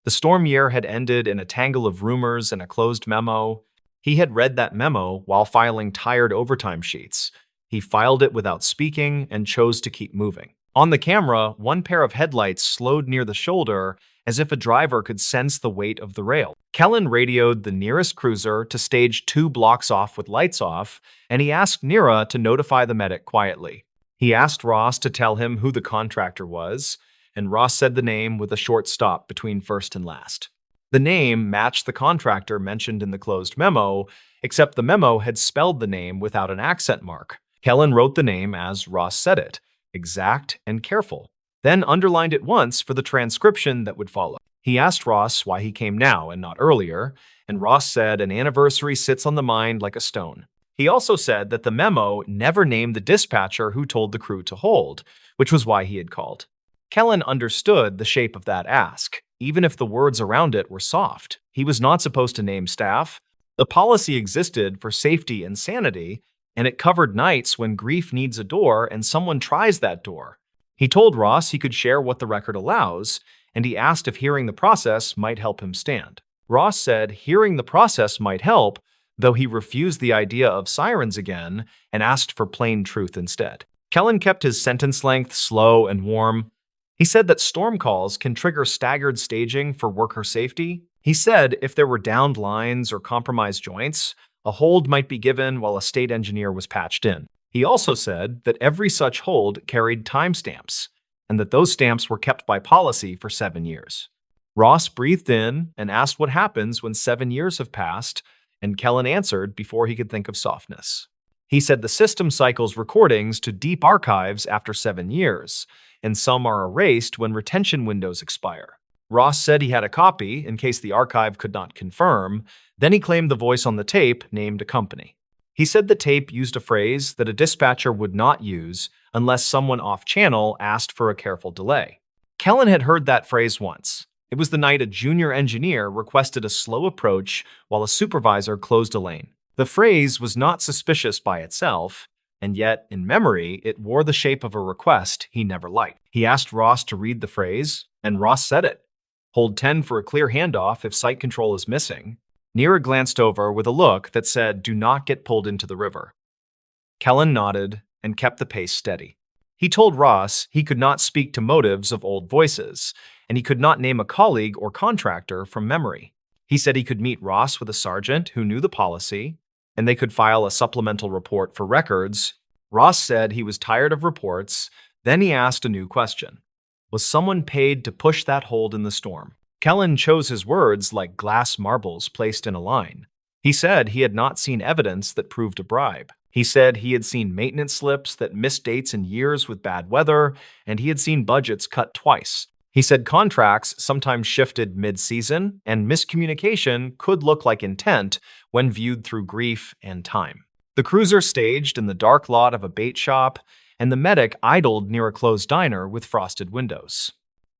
The storm year had ended in a tangle of rumors and a closed memo. He had read that memo while filing tired overtime sheets. He filed it without speaking and chose to keep moving. On the camera, one pair of headlights slowed near the shoulder as if a driver could sense the weight of the rail. Kellen radioed the nearest cruiser to stage 2 blocks off with lights off, and he asked Nira to notify the medic quietly. He asked Ross to tell him who the contractor was, and Ross said the name with a short stop between first and last. The name matched the contractor mentioned in the closed memo, except the memo had spelled the name without an accent mark. Kellen wrote the name as Ross said it, exact and careful, then underlined it once for the transcription that would follow. He asked Ross why he came now and not earlier, and Ross said an anniversary sits on the mind like a stone. He also said that the memo never named the dispatcher who told the crew to hold, which was why he had called. Kellen understood the shape of that ask, even if the words around it were soft. He was not supposed to name staff. The policy existed for safety and sanity, and it covered nights when grief needs a door and someone tries that door. He told Ross he could share what the record allows, and he asked if hearing the process might help him stand. Ross said hearing the process might help, though he refused the idea of sirens again and asked for plain truth instead. Kellen kept his sentence length slow and warm. He said that storm calls can trigger staggered staging for worker safety. He said if there were downed lines or compromised joints, a hold might be given while a state engineer was patched in. He also said that every such hold carried timestamps, and that those stamps were kept by policy for 7 years. Ross breathed in and asked what happens when 7 years have passed, and Kellen answered before he could think of softness. He said the system cycles recordings to deep archives after 7 years, and some are erased when retention windows expire. Ross said he had a copy in case the archive could not confirm. Then he claimed the voice on the tape named a company. He said the tape used a phrase that a dispatcher would not use unless someone off-channel asked for a careful delay. Kellen had heard that phrase once. It was the night a junior engineer requested a slow approach while a supervisor closed a lane. The phrase was not suspicious by itself, and yet, in memory, it wore the shape of a request he never liked. He asked Ross to read the phrase, and Ross said it. Hold 10 for a clear handoff if site control is missing. Neera glanced over with a look that said, "Do not get pulled into the river." Kellen nodded and kept the pace steady. He told Ross he could not speak to motives of old voices, and he could not name a colleague or contractor from memory. He said he could meet Ross with a sergeant who knew the policy, and they could file a supplemental report for records. Ross said he was tired of reports. Then he asked a new question. Was someone paid to push that hold in the storm? Kellen chose his words like glass marbles placed in a line. He said he had not seen evidence that proved a bribe. He said he had seen maintenance slips that missed dates in years with bad weather, and he had seen budgets cut twice. He said contracts sometimes shifted mid-season, and miscommunication could look like intent when viewed through grief and time. The cruiser staged in the dark lot of a bait shop, and the medic idled near a closed diner with frosted windows.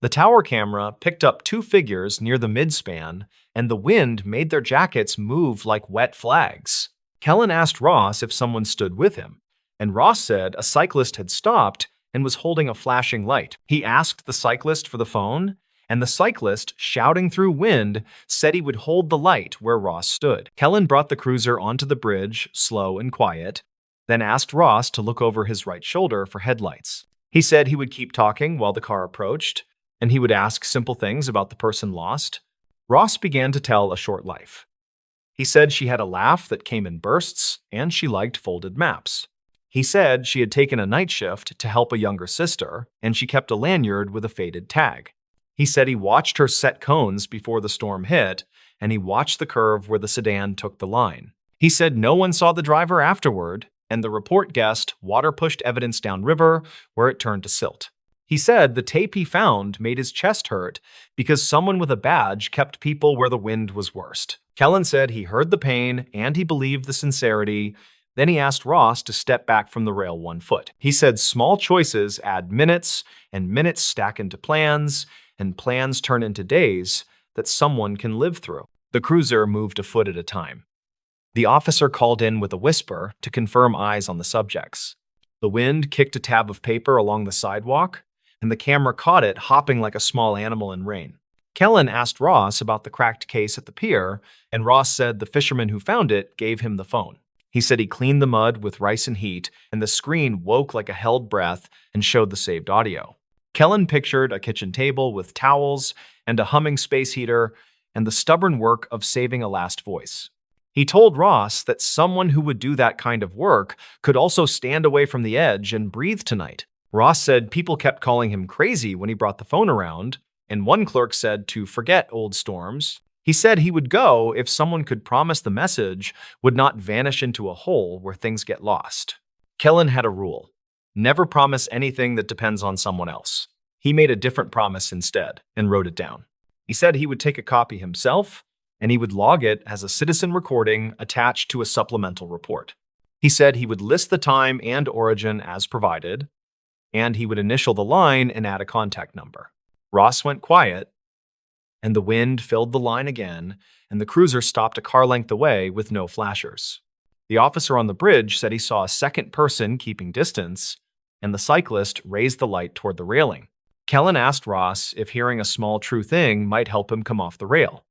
The tower camera picked up two figures near the midspan, and the wind made their jackets move like wet flags. Kellen asked Ross if someone stood with him, and Ross said a cyclist had stopped and was holding a flashing light. He asked the cyclist for the phone, and the cyclist, shouting through wind, said he would hold the light where Ross stood. Kellen brought the cruiser onto the bridge, slow and quiet, then asked Ross to look over his right shoulder for headlights. He said he would keep talking while the car approached, and he would ask simple things about the person lost. Ross began to tell a short life. He said she had a laugh that came in bursts, and she liked folded maps. He said she had taken a night shift to help a younger sister, and she kept a lanyard with a faded tag. He said he watched her set cones before the storm hit, and he watched the curve where the sedan took the line. He said no one saw the driver afterward, and the report guessed water pushed evidence downriver where it turned to silt. He said the tape he found made his chest hurt because someone with a badge kept people where the wind was worst. Kellen said he heard the pain and he believed the sincerity. Then he asked Ross to step back from the rail 1 foot. He said small choices add minutes, and minutes stack into plans, and plans turn into days that someone can live through. The cruiser moved a foot at a time. The officer called in with a whisper to confirm eyes on the subjects. The wind kicked a tab of paper along the sidewalk, and the camera caught it hopping like a small animal in rain. Kellen asked Ross about the cracked case at the pier, and Ross said the fisherman who found it gave him the phone. He said he cleaned the mud with rice and heat, and the screen woke like a held breath and showed the saved audio. Kellen pictured a kitchen table with towels and a humming space heater and the stubborn work of saving a last voice. He told Ross that someone who would do that kind of work could also stand away from the edge and breathe tonight. Ross said people kept calling him crazy when he brought the phone around, and one clerk said to forget old storms. He said he would go if someone could promise the message would not vanish into a hole where things get lost. Kellen had a rule: never promise anything that depends on someone else. He made a different promise instead and wrote it down. He said he would take a copy himself, and he would log it as a citizen recording attached to a supplemental report. He said he would list the time and origin as provided, and he would initial the line and add a contact number. Ross went quiet, and the wind filled the line again, and the cruiser stopped a car length away with no flashers. The officer on the bridge said he saw a second person keeping distance, and the cyclist raised the light toward the railing. Kellen asked Ross if hearing a small true thing might help him come off the rail.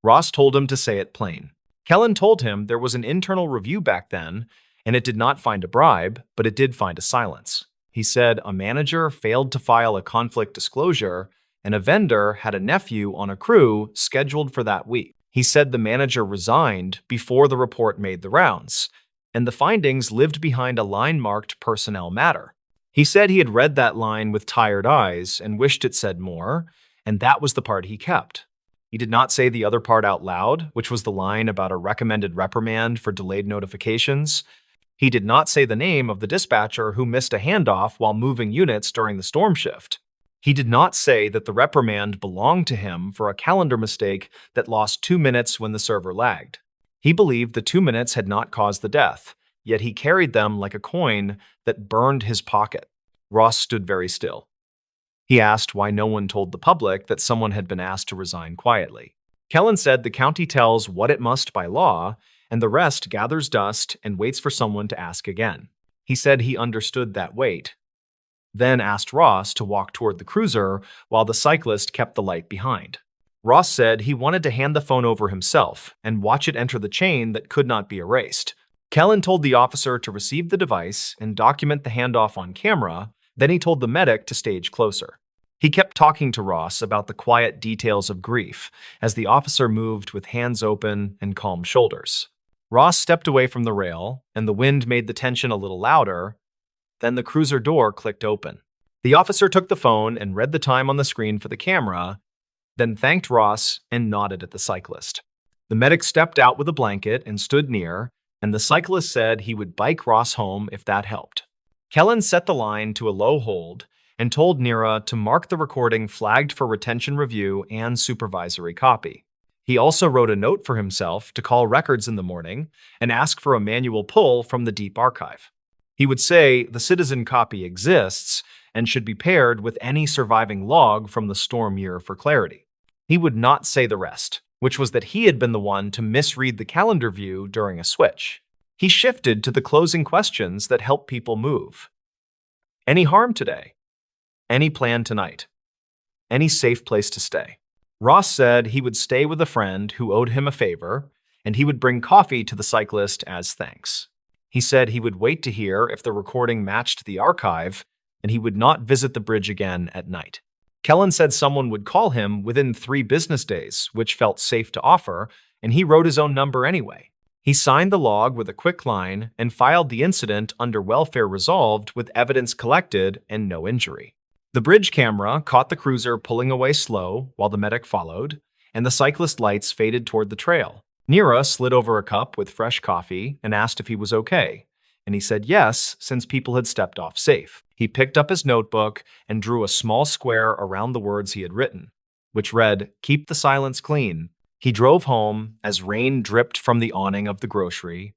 Ross told him to say it plain. Kellen told him there was an internal review back then, and it did not find a bribe, but it did find a silence. He said a manager failed to file a conflict disclosure and a vendor had a nephew on a crew scheduled for that week. He said the manager resigned before the report made the rounds, and the findings lived behind a line marked personnel matter. He said he had read that line with tired eyes and wished it said more, and that was the part he kept. He did not say the other part out loud, which was the line about a recommended reprimand for delayed notifications. He did not say the name of the dispatcher who missed a handoff while moving units during the storm shift. He did not say that the reprimand belonged to him for a calendar mistake that lost 2 minutes when the server lagged. He believed the 2 minutes had not caused the death, yet he carried them like a coin that burned his pocket. Ross stood very still. He asked why no one told the public that someone had been asked to resign quietly. Kellen said the county tells what it must by law, and the rest gathers dust and waits for someone to ask again. He said he understood that wait, then asked Ross to walk toward the cruiser while the cyclist kept the light behind. Ross said he wanted to hand the phone over himself and watch it enter the chain that could not be erased. Kellen told the officer to receive the device and document the handoff on camera. Then he told the medic to stage closer. He kept talking to Ross about the quiet details of grief as the officer moved with hands open and calm shoulders. Ross stepped away from the rail, and the wind made the tension a little louder. Then the cruiser door clicked open. The officer took the phone and read the time on the screen for the camera, then thanked Ross and nodded at the cyclist. The medic stepped out with a blanket and stood near, and the cyclist said he would bike Ross home if that helped. Kellen set the line to a low hold and told Nira to mark the recording flagged for retention review and supervisory copy. He also wrote a note for himself to call records in the morning and ask for a manual pull from the deep archive. He would say the citizen copy exists and should be paired with any surviving log from the storm year for clarity. He would not say the rest, which was that he had been the one to misread the calendar view during a switch. He shifted to the closing questions that help people move. Any harm today? Any plan tonight? Any safe place to stay? Ross said he would stay with a friend who owed him a favor, and he would bring coffee to the cyclist as thanks. He said he would wait to hear if the recording matched the archive, and he would not visit the bridge again at night. Kellen said someone would call him within 3 business days, which felt safe to offer, and he wrote his own number anyway. He signed the log with a quick line and filed the incident under welfare resolved with evidence collected and no injury. The bridge camera caught the cruiser pulling away slow while the medic followed, and the cyclist lights faded toward the trail. Nira slid over a cup with fresh coffee and asked if he was okay, and he said yes, since people had stepped off safe. He picked up his notebook and drew a small square around the words he had written, which read, "Keep the silence clean." He drove home as rain dripped from the awning of the grocery,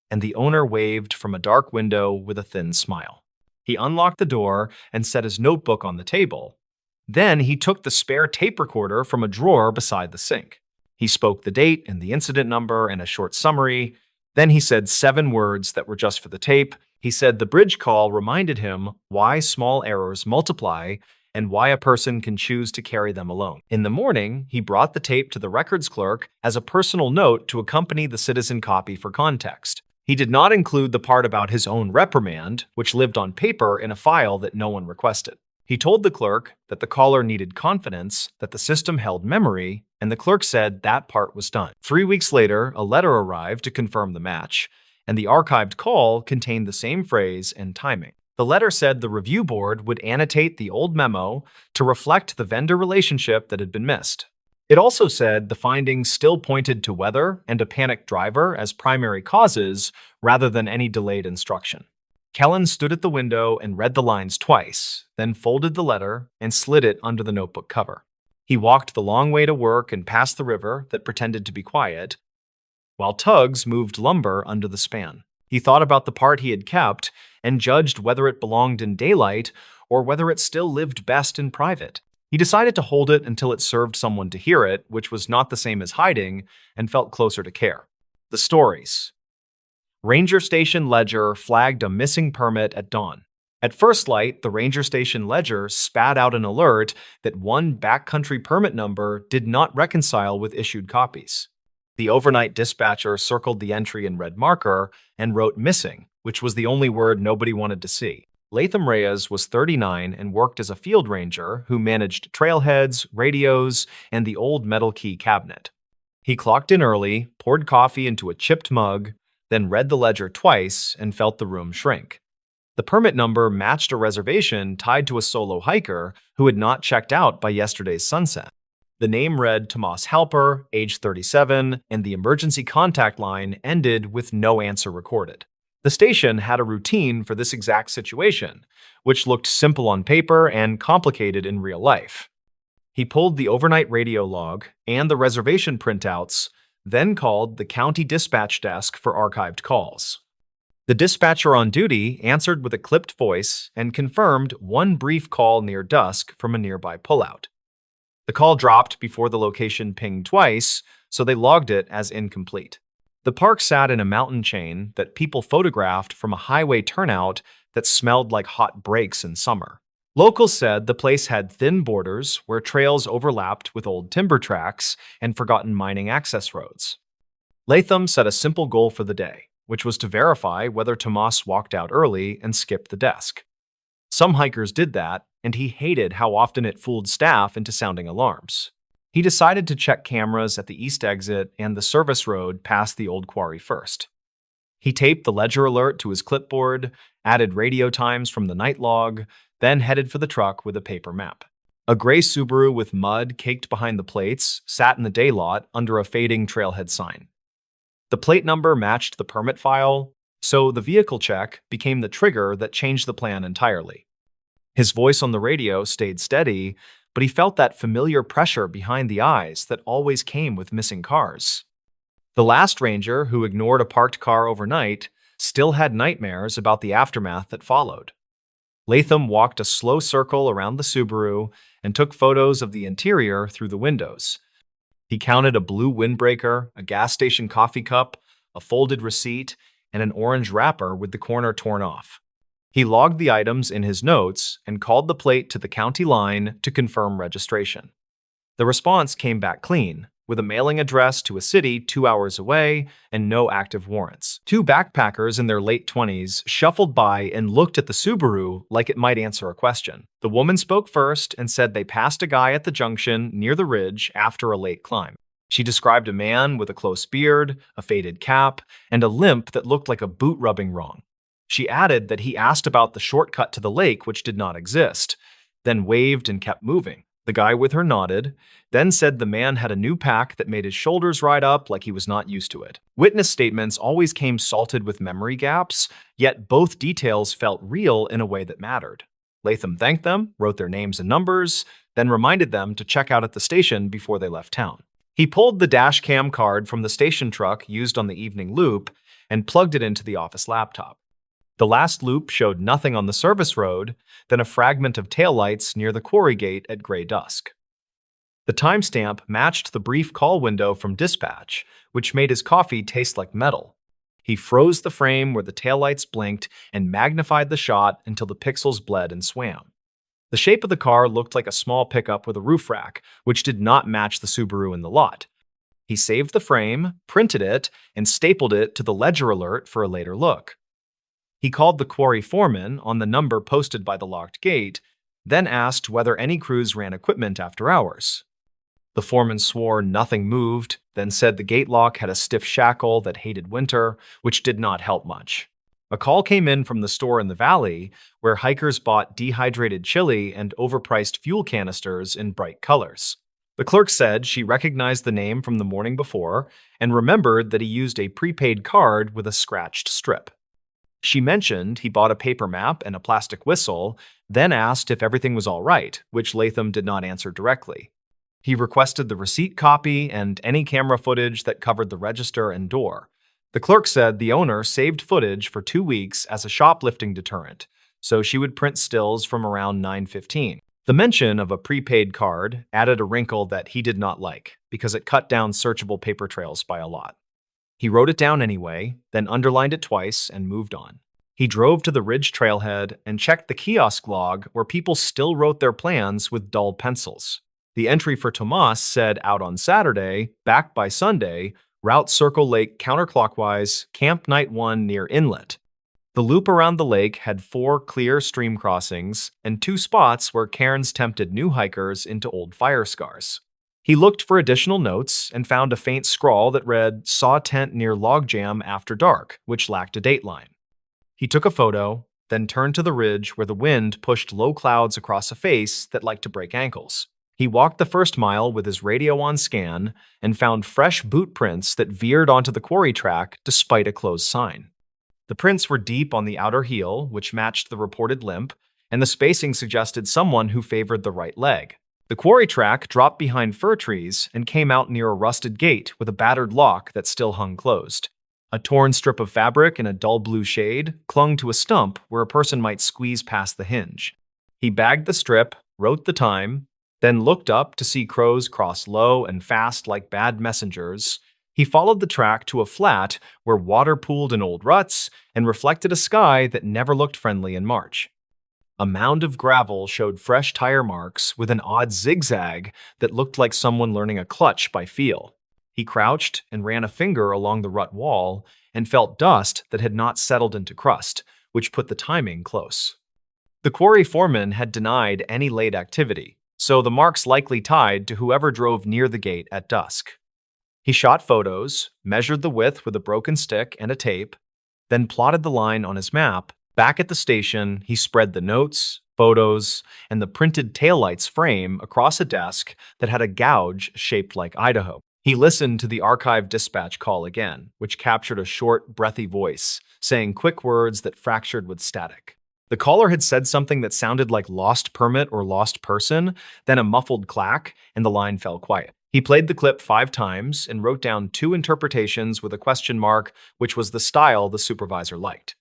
and the owner waved from a dark window with a thin smile. He unlocked the door and set his notebook on the table. Then he took the spare tape recorder from a drawer beside the sink. He spoke the date and the incident number and a short summary. Then he said 7 words that were just for the tape. He said the bridge call reminded him why small errors multiply and why a person can choose to carry them alone. In the morning, he brought the tape to the records clerk as a personal note to accompany the citizen copy for context. He did not include the part about his own reprimand, which lived on paper in a file that no one requested. He told the clerk that the caller needed confidence, that the system held memory, and the clerk said that part was done. 3 weeks later, a letter arrived to confirm the match, and the archived call contained the same phrase and timing. The letter said the review board would annotate the old memo to reflect the vendor relationship that had been missed. It also said the findings still pointed to weather and a panicked driver as primary causes rather than any delayed instruction. Kellen stood at the window and read the lines twice, then folded the letter and slid it under the notebook cover. He walked the long way to work and past the river that pretended to be quiet, while tugs moved lumber under the span. He thought about the part he had kept and judged whether it belonged in daylight or whether it still lived best in private. He decided to hold it until it served someone to hear it, which was not the same as hiding and felt closer to care. The stories. Ranger Station Ledger flagged a missing permit at dawn. At first light, the Ranger Station Ledger spat out an alert that one backcountry permit number did not reconcile with issued copies. The overnight dispatcher circled the entry in red marker and wrote missing, which was the only word nobody wanted to see. Latham Reyes was 39 and worked as a field ranger who managed trailheads, radios, and the old metal key cabinet. He clocked in early, poured coffee into a chipped mug, then read the ledger twice and felt the room shrink. The permit number matched a reservation tied to a solo hiker who had not checked out by yesterday's sunset. The name read Tomas Halper, age 37, and the emergency contact line ended with no answer recorded. The station had a routine for this exact situation, which looked simple on paper and complicated in real life. He pulled the overnight radio log and the reservation printouts, then called the county dispatch desk for archived calls. The dispatcher on duty answered with a clipped voice and confirmed one brief call near dusk from a nearby pullout. The call dropped before the location pinged twice, so they logged it as incomplete. The park sat in a mountain chain that people photographed from a highway turnout that smelled like hot brakes in summer. Locals said the place had thin borders where trails overlapped with old timber tracks and forgotten mining access roads. Latham set a simple goal for the day, which was to verify whether Tomas walked out early and skipped the desk. Some hikers did that, and he hated how often it fooled staff into sounding alarms. He decided to check cameras at the east exit and the service road past the old quarry first. He taped the ledger alert to his clipboard, added radio times from the night log, then headed for the truck with a paper map. A gray Subaru with mud caked behind the plates sat in the day lot under a fading trailhead sign. The plate number matched the permit file, so the vehicle check became the trigger that changed the plan entirely. His voice on the radio stayed steady, but he felt that familiar pressure behind the eyes that always came with missing cars. The last ranger who ignored a parked car overnight still had nightmares about the aftermath that followed. Latham walked a slow circle around the Subaru and took photos of the interior through the windows. He counted a blue windbreaker, a gas station coffee cup, a folded receipt, and an orange wrapper with the corner torn off. He logged the items in his notes and called the plate to the county line to confirm registration. The response came back clean, with a mailing address to a city 2 hours away and no active warrants. Two backpackers in their late 20s shuffled by and looked at the Subaru like it might answer a question. The woman spoke first and said they passed a guy at the junction near the ridge after a late climb. She described a man with a close beard, a faded cap, and a limp that looked like a boot rubbing wrong. She added that he asked about the shortcut to the lake, which did not exist, then waved and kept moving. The guy with her nodded, then said the man had a new pack that made his shoulders ride up like he was not used to it. Witness statements always came salted with memory gaps, yet both details felt real in a way that mattered. Latham thanked them, wrote their names and numbers, then reminded them to check out at the station before they left town. He pulled the dash cam card from the station truck used on the evening loop and plugged it into the office laptop. The last loop showed nothing on the service road, then a fragment of taillights near the quarry gate at gray dusk. The timestamp matched the brief call window from dispatch, which made his coffee taste like metal. He froze the frame where the taillights blinked and magnified the shot until the pixels bled and swam. The shape of the car looked like a small pickup with a roof rack, which did not match the Subaru in the lot. He saved the frame, printed it, and stapled it to the ledger alert for a later look. He called the quarry foreman on the number posted by the locked gate, then asked whether any crews ran equipment after hours. The foreman swore nothing moved, then said the gate lock had a stiff shackle that hated winter, which did not help much. A call came in from the store in the valley, where hikers bought dehydrated chili and overpriced fuel canisters in bright colors. The clerk said she recognized the name from the morning before and remembered that he used a prepaid card with a scratched strip. She mentioned he bought a paper map and a plastic whistle, then asked if everything was all right, which Latham did not answer directly. He requested the receipt copy and any camera footage that covered the register and door. The clerk said the owner saved footage for 2 weeks as a shoplifting deterrent, so she would print stills from around 9:15. The mention of a prepaid card added a wrinkle that he did not like, because it cut down searchable paper trails by a lot. He wrote it down anyway, then underlined it twice and moved on. He drove to the ridge trailhead and checked the kiosk log where people still wrote their plans with dull pencils. The entry for Tomas said out on Saturday, back by Sunday, route Circle Lake counterclockwise, camp night 1 near inlet. The loop around the lake had 4 clear stream crossings and 2 spots where cairns tempted new hikers into old fire scars. He looked for additional notes and found a faint scrawl that read, "Saw tent near logjam after dark," which lacked a dateline. He took a photo, then turned to the ridge where the wind pushed low clouds across a face that liked to break ankles. He walked the first mile with his radio on scan and found fresh boot prints that veered onto the quarry track despite a closed sign. The prints were deep on the outer heel, which matched the reported limp, and the spacing suggested someone who favored the right leg. The quarry track dropped behind fir trees and came out near a rusted gate with a battered lock that still hung closed. A torn strip of fabric in a dull blue shade clung to a stump where a person might squeeze past the hinge. He bagged the strip, wrote the time, then looked up to see crows cross low and fast like bad messengers. He followed the track to a flat where water pooled in old ruts and reflected a sky that never looked friendly in March. A mound of gravel showed fresh tire marks with an odd zigzag that looked like someone learning a clutch by feel. He crouched and ran a finger along the rut wall and felt dust that had not settled into crust, which put the timing close. The quarry foreman had denied any late activity, so the marks likely tied to whoever drove near the gate at dusk. He shot photos, measured the width with a broken stick and a tape, then plotted the line on his map. Back at the station, he spread the notes, photos, and the printed taillights frame across a desk that had a gouge shaped like Idaho. He listened to the archive dispatch call again, which captured a short, breathy voice, saying quick words that fractured with static. The caller had said something that sounded like lost permit or lost person, then a muffled clack, and the line fell quiet. He played the clip 5 times and wrote down 2 interpretations with a question mark, which was the style the supervisor liked.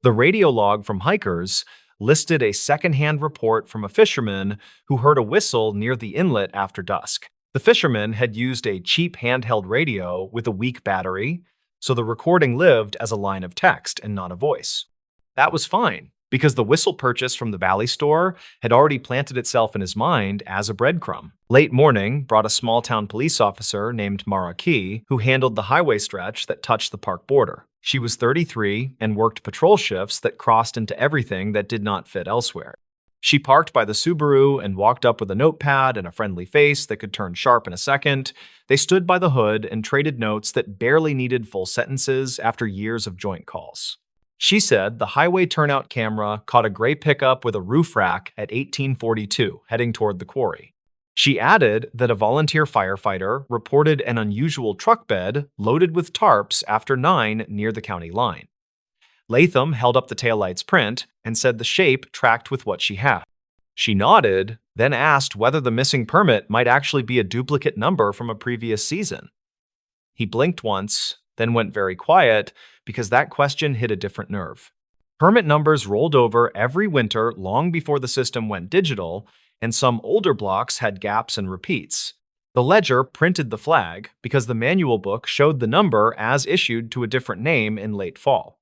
The radio log from hikers listed a second-hand report from a fisherman who heard a whistle near the inlet after dusk. The fisherman had used a cheap handheld radio with a weak battery, so the recording lived as a line of text and not a voice. That was fine, because the whistle purchase from the Valley store had already planted itself in his mind as a breadcrumb. Late morning brought a small-town police officer named Mara Key, who handled the highway stretch that touched the park border. She was 33 and worked patrol shifts that crossed into everything that did not fit elsewhere. She parked by the Subaru and walked up with a notepad and a friendly face that could turn sharp in a second. They stood by the hood and traded notes that barely needed full sentences after years of joint calls. She said the highway turnout camera caught a gray pickup with a roof rack at 1842 heading toward the quarry. She added that a volunteer firefighter reported an unusual truck bed loaded with tarps after 9 near the county line. Latham held up the taillight's print and said the shape tracked with what she had. She nodded, then asked whether the missing permit might actually be a duplicate number from a previous season. He blinked once, then went very quiet because that question hit a different nerve. Permit numbers rolled over every winter long before the system went digital, and some older blocks had gaps and repeats. The ledger printed the flag because the manual book showed the number as issued to a different name in late fall.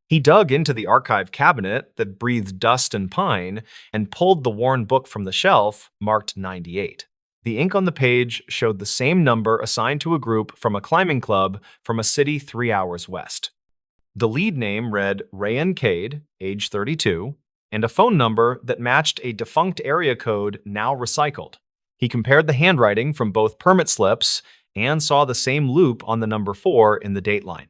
He dug into the archive cabinet that breathed dust and pine and pulled the worn book from the shelf, marked 98. The ink on the page showed the same number assigned to a group from a climbing club from a city 3 hours west. The lead name read Rayan Cade, age 32, and a phone number that matched a defunct area code now recycled. He compared the handwriting from both permit slips and saw the same loop on the number 4 in the dateline.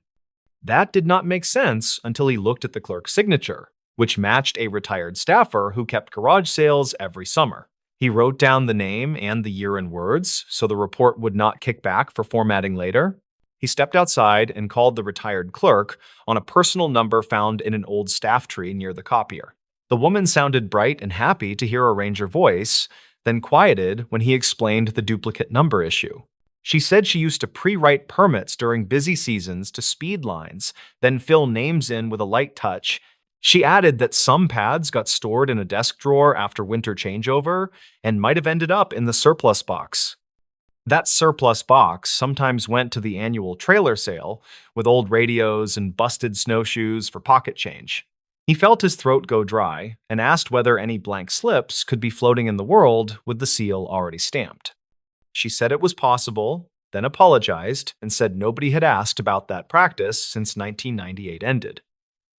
That did not make sense until he looked at the clerk's signature, which matched a retired staffer who kept garage sales every summer. He wrote down the name and the year in words so the report would not kick back for formatting later. He stepped outside and called the retired clerk on a personal number found in an old staff tree near the copier. The woman sounded bright and happy to hear a ranger voice, then quieted when he explained the duplicate number issue. She said she used to pre-write permits during busy seasons to speed lines, then fill names in with a light touch. She added that some pads got stored in a desk drawer after winter changeover and might have ended up in the surplus box. That surplus box sometimes went to the annual trailer sale with old radios and busted snowshoes for pocket change. He felt his throat go dry and asked whether any blank slips could be floating in the world with the seal already stamped. She said it was possible, then apologized and said nobody had asked about that practice since 1998 ended.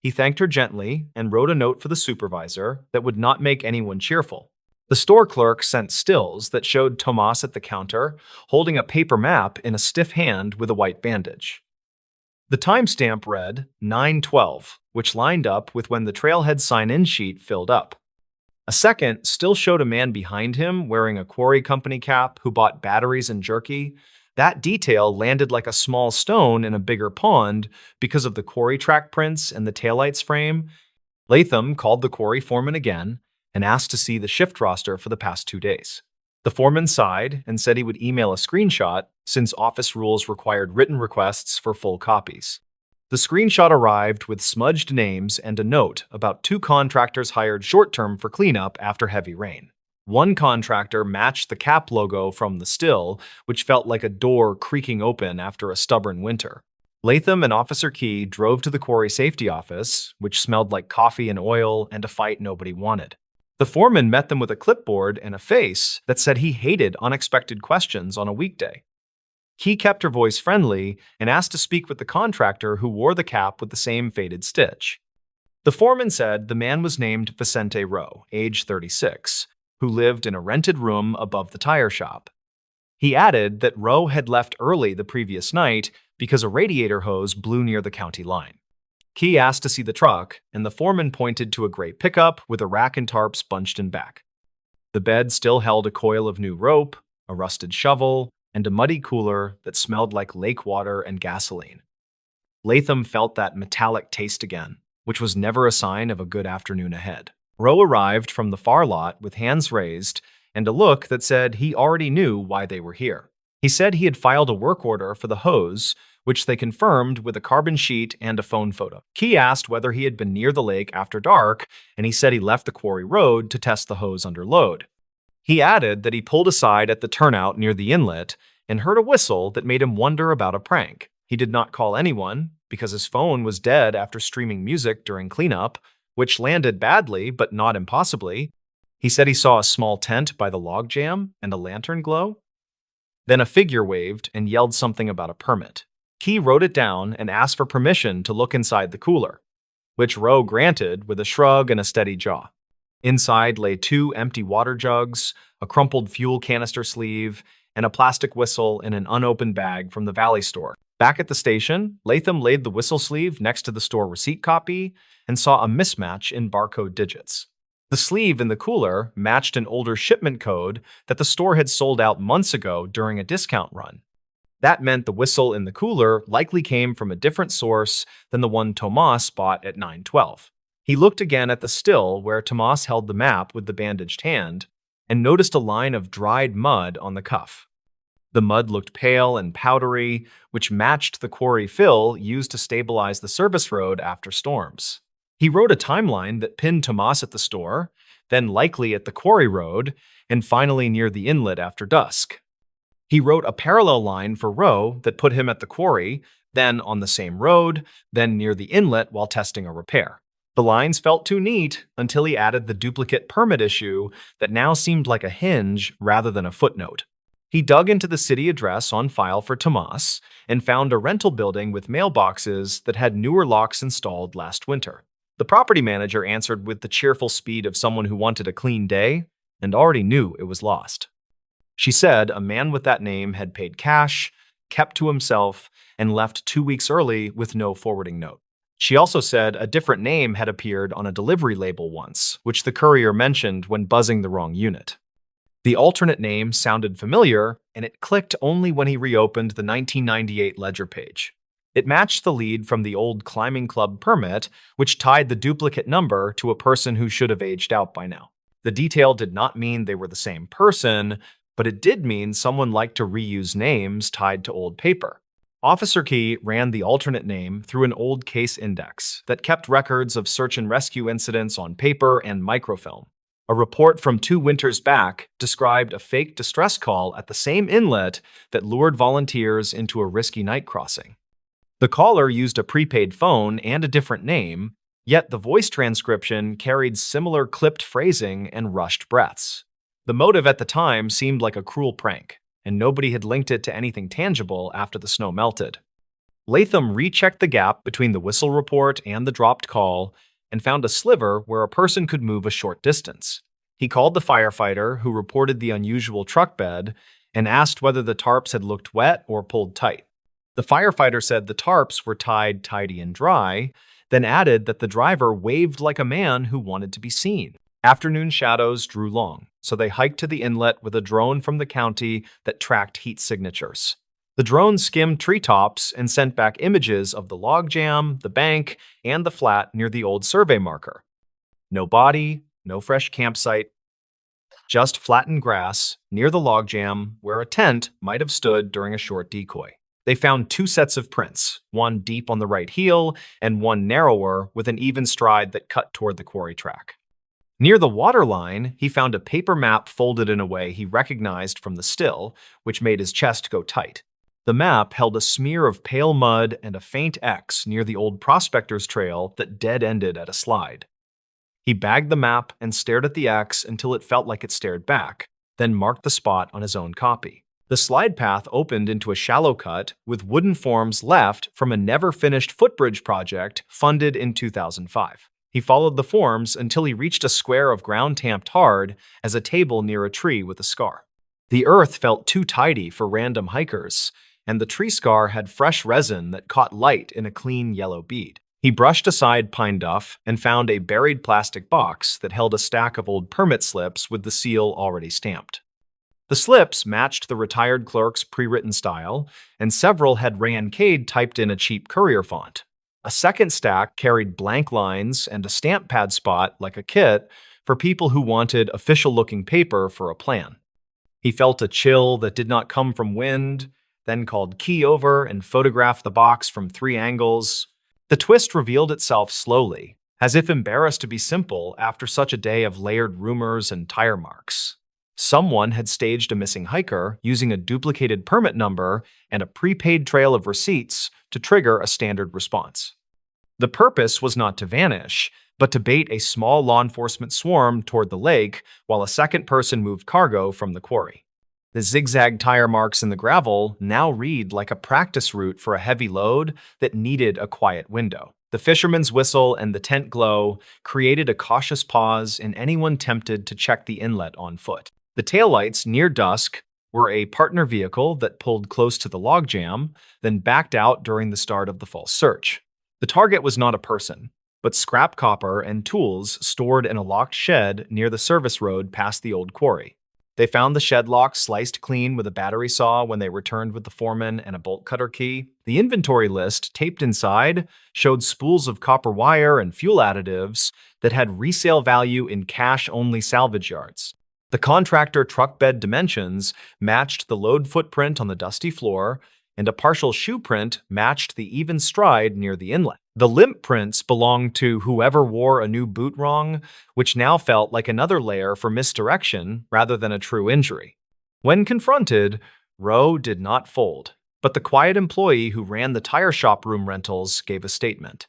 He thanked her gently and wrote a note for the supervisor that would not make anyone cheerful. The store clerk sent stills that showed Tomas at the counter, holding a paper map in a stiff hand with a white bandage. The timestamp read 9:12, which lined up with when the trailhead sign-in sheet filled up. A second still showed a man behind him wearing a quarry company cap who bought batteries and jerky. That detail landed like a small stone in a bigger pond because of the quarry track prints and the taillights frame. Latham called the quarry foreman again and asked to see the shift roster for the past 2 days. The foreman sighed and said he would email a screenshot since office rules required written requests for full copies. The screenshot arrived with smudged names and a note about 2 contractors hired short-term for cleanup after heavy rain. One contractor matched the cap logo from the still, which felt like a door creaking open after a stubborn winter. Latham and Officer Key drove to the quarry safety office, which smelled like coffee and oil and a fight nobody wanted. The foreman met them with a clipboard and a face that said he hated unexpected questions on a weekday. Key kept her voice friendly and asked to speak with the contractor who wore the cap with the same faded stitch. The foreman said the man was named Vicente Rowe, age 36, who lived in a rented room above the tire shop. He added that Rowe had left early the previous night because a radiator hose blew near the county line. Key asked to see the truck, and the foreman pointed to a gray pickup with a rack and tarps bunched in back. The bed still held a coil of new rope, a rusted shovel, and a muddy cooler that smelled like lake water and gasoline. Latham felt that metallic taste again, which was never a sign of a good afternoon ahead. Rowe arrived from the far lot with hands raised and a look that said he already knew why they were here. He said he had filed a work order for the hose, which they confirmed with a carbon sheet and a phone photo. Key asked whether he had been near the lake after dark, and he said he left the quarry road to test the hose under load. He added that he pulled aside at the turnout near the inlet and heard a whistle that made him wonder about a prank. He did not call anyone because his phone was dead after streaming music during cleanup, which landed badly but not impossibly. He said he saw a small tent by the log jam and a lantern glow. Then a figure waved and yelled something about a permit. Key wrote it down and asked for permission to look inside the cooler, which Rowe granted with a shrug and a steady jaw. Inside lay 2 empty water jugs, a crumpled fuel canister sleeve, and a plastic whistle in an unopened bag from the Valley store. Back at the station, Latham laid the whistle sleeve next to the store receipt copy and saw a mismatch in barcode digits. The sleeve in the cooler matched an older shipment code that the store had sold out months ago during a discount run. That meant the whistle in the cooler likely came from a different source than the one Tomas bought at 9:12. He looked again at the still where Tomas held the map with the bandaged hand and noticed a line of dried mud on the cuff. The mud looked pale and powdery, which matched the quarry fill used to stabilize the service road after storms. He wrote a timeline that pinned Tomas at the store, then likely at the quarry road, and finally near the inlet after dusk. He wrote a parallel line for Rowe that put him at the quarry, then on the same road, then near the inlet while testing a repair. The lines felt too neat until he added the duplicate permit issue that now seemed like a hinge rather than a footnote. He dug into the city address on file for Tomas and found a rental building with mailboxes that had newer locks installed last winter. The property manager answered with the cheerful speed of someone who wanted a clean day and already knew it was lost. She said a man with that name had paid cash, kept to himself, and left 2 weeks early with no forwarding note. She also said a different name had appeared on a delivery label once, which the courier mentioned when buzzing the wrong unit. The alternate name sounded familiar, and it clicked only when he reopened the 1998 ledger page. It matched the lead from the old climbing club permit, which tied the duplicate number to a person who should have aged out by now. The detail did not mean they were the same person, but it did mean someone liked to reuse names tied to old paper. Officer Key ran the alternate name through an old case index that kept records of search and rescue incidents on paper and microfilm. A report from 2 winters back described a fake distress call at the same inlet that lured volunteers into a risky night crossing. The caller used a prepaid phone and a different name, yet the voice transcription carried similar clipped phrasing and rushed breaths. The motive at the time seemed like a cruel prank, and nobody had linked it to anything tangible after the snow melted. Latham rechecked the gap between the whistle report and the dropped call and found a sliver where a person could move a short distance. He called the firefighter, who reported the unusual truck bed, and asked whether the tarps had looked wet or pulled tight. The firefighter said the tarps were tied tidy and dry, then added that the driver waved like a man who wanted to be seen. Afternoon shadows drew long, so they hiked to the inlet with a drone from the county that tracked heat signatures. The drone skimmed treetops and sent back images of the logjam, the bank, and the flat near the old survey marker. No body, no fresh campsite, just flattened grass near the logjam where a tent might have stood during a short decoy. They found two sets of prints, one deep on the right heel and one narrower with an even stride that cut toward the quarry track. Near the waterline, he found a paper map folded in a way he recognized from the still, which made his chest go tight. The map held a smear of pale mud and a faint X near the old prospector's trail that dead-ended at a slide. He bagged the map and stared at the X until it felt like it stared back, then marked the spot on his own copy. The slide path opened into a shallow cut with wooden forms left from a never-finished footbridge project funded in 2005. He followed the forms until he reached a square of ground tamped hard as a table near a tree with a scar. The earth felt too tidy for random hikers, and the tree scar had fresh resin that caught light in a clean yellow bead. He brushed aside pine duff and found a buried plastic box that held a stack of old permit slips with the seal already stamped. The slips matched the retired clerk's pre-written style, and several had Rancade typed in a cheap courier font. A second stack carried blank lines and a stamp pad spot like a kit for people who wanted official-looking paper for a plan. He felt a chill that did not come from wind, then called Key over and photographed the box from 3 angles. The twist revealed itself slowly, as if embarrassed to be simple after such a day of layered rumors and tire marks. Someone had staged a missing hiker using a duplicated permit number and a prepaid trail of receipts to trigger a standard response. The purpose was not to vanish, but to bait a small law enforcement swarm toward the lake while a second person moved cargo from the quarry. The zigzag tire marks in the gravel now read like a practice route for a heavy load that needed a quiet window. The fisherman's whistle and the tent glow created a cautious pause in anyone tempted to check the inlet on foot. The taillights near dusk were a partner vehicle that pulled close to the logjam, then backed out during the start of the false search. The target was not a person, but scrap copper and tools stored in a locked shed near the service road past the old quarry. They found the shed lock sliced clean with a battery saw when they returned with the foreman and a bolt cutter key. The inventory list taped inside showed spools of copper wire and fuel additives that had resale value in cash-only salvage yards. The contractor truck bed dimensions matched the load footprint on the dusty floor, and a partial shoe print matched the even stride near the inlet. The limp prints belonged to whoever wore a new boot wrong, which now felt like another layer for misdirection rather than a true injury. When confronted, Rowe did not fold, but the quiet employee who ran the tire shop room rentals gave a statement.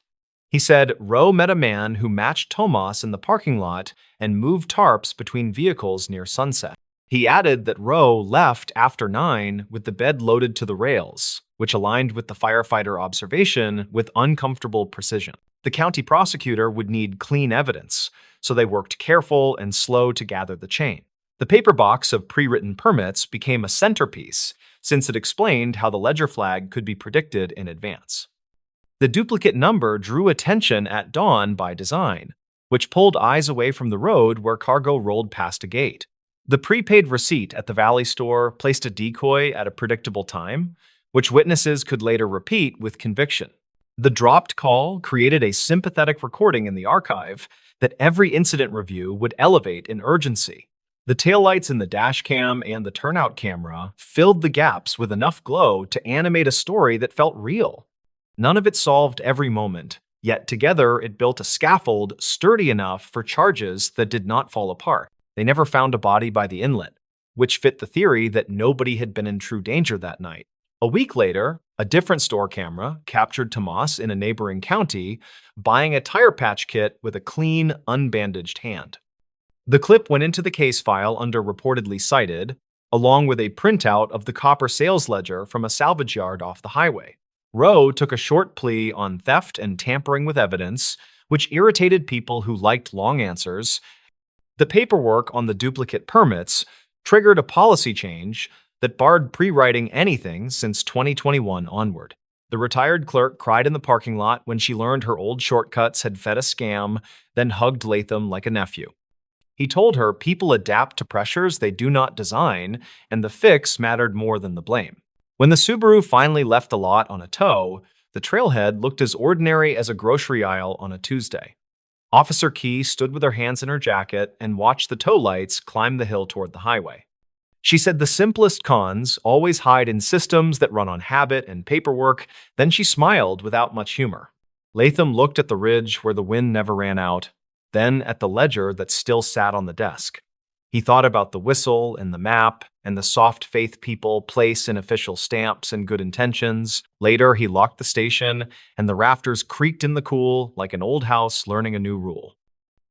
He said Rowe met a man who matched Tomas in the parking lot and moved tarps between vehicles near sunset. He added that Rowe left after 9 with the bed loaded to the rails, which aligned with the firefighter observation with uncomfortable precision. The county prosecutor would need clean evidence, so they worked careful and slow to gather the chain. The paper box of pre-written permits became a centerpiece, since it explained how the ledger flag could be predicted in advance. The duplicate number drew attention at dawn by design, which pulled eyes away from the road where cargo rolled past a gate. The prepaid receipt at the Valley store placed a decoy at a predictable time, which witnesses could later repeat with conviction. The dropped call created a sympathetic recording in the archive that every incident review would elevate in urgency. The taillights in the dash cam and the turnout camera filled the gaps with enough glow to animate a story that felt real. None of it solved every moment, yet together it built a scaffold sturdy enough for charges that did not fall apart. They never found a body by the inlet, which fit the theory that nobody had been in true danger that night. A week later, a different store camera captured Tomas in a neighboring county buying a tire patch kit with a clean, unbandaged hand. The clip went into the case file under reportedly cited, along with a printout of the copper sales ledger from a salvage yard off the highway. Rowe took a short plea on theft and tampering with evidence, which irritated people who liked long answers. The paperwork on the duplicate permits triggered a policy change that barred pre-writing anything since 2021 onward. The retired clerk cried in the parking lot when she learned her old shortcuts had fed a scam, then hugged Latham like a nephew. He told her people adapt to pressures they do not design, and the fix mattered more than the blame. When the Subaru finally left the lot on a tow, the trailhead looked as ordinary as a grocery aisle on a Tuesday. Officer Key stood with her hands in her jacket and watched the tow lights climb the hill toward the highway. She said the simplest cons always hide in systems that run on habit and paperwork. Then she smiled without much humor. Latham looked at the ridge where the wind never ran out, then at the ledger that still sat on the desk. He thought about the whistle and the map and the soft faith people place in official stamps and good intentions. Later, he locked the station, and the rafters creaked in the cool like an old house learning a new rule.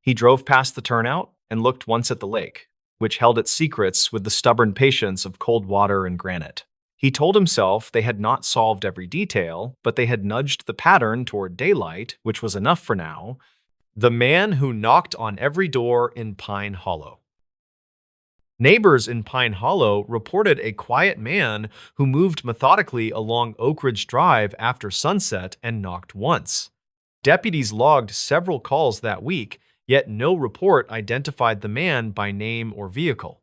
He drove past the turnout and looked once at the lake, which held its secrets with the stubborn patience of cold water and granite. He told himself they had not solved every detail, but they had nudged the pattern toward daylight, which was enough for now. The man who knocked on every door in Pine Hollow. Neighbors in Pine Hollow reported a quiet man who moved methodically along Oak Ridge Drive after sunset and knocked once. Deputies logged several calls that week, yet no report identified the man by name or vehicle.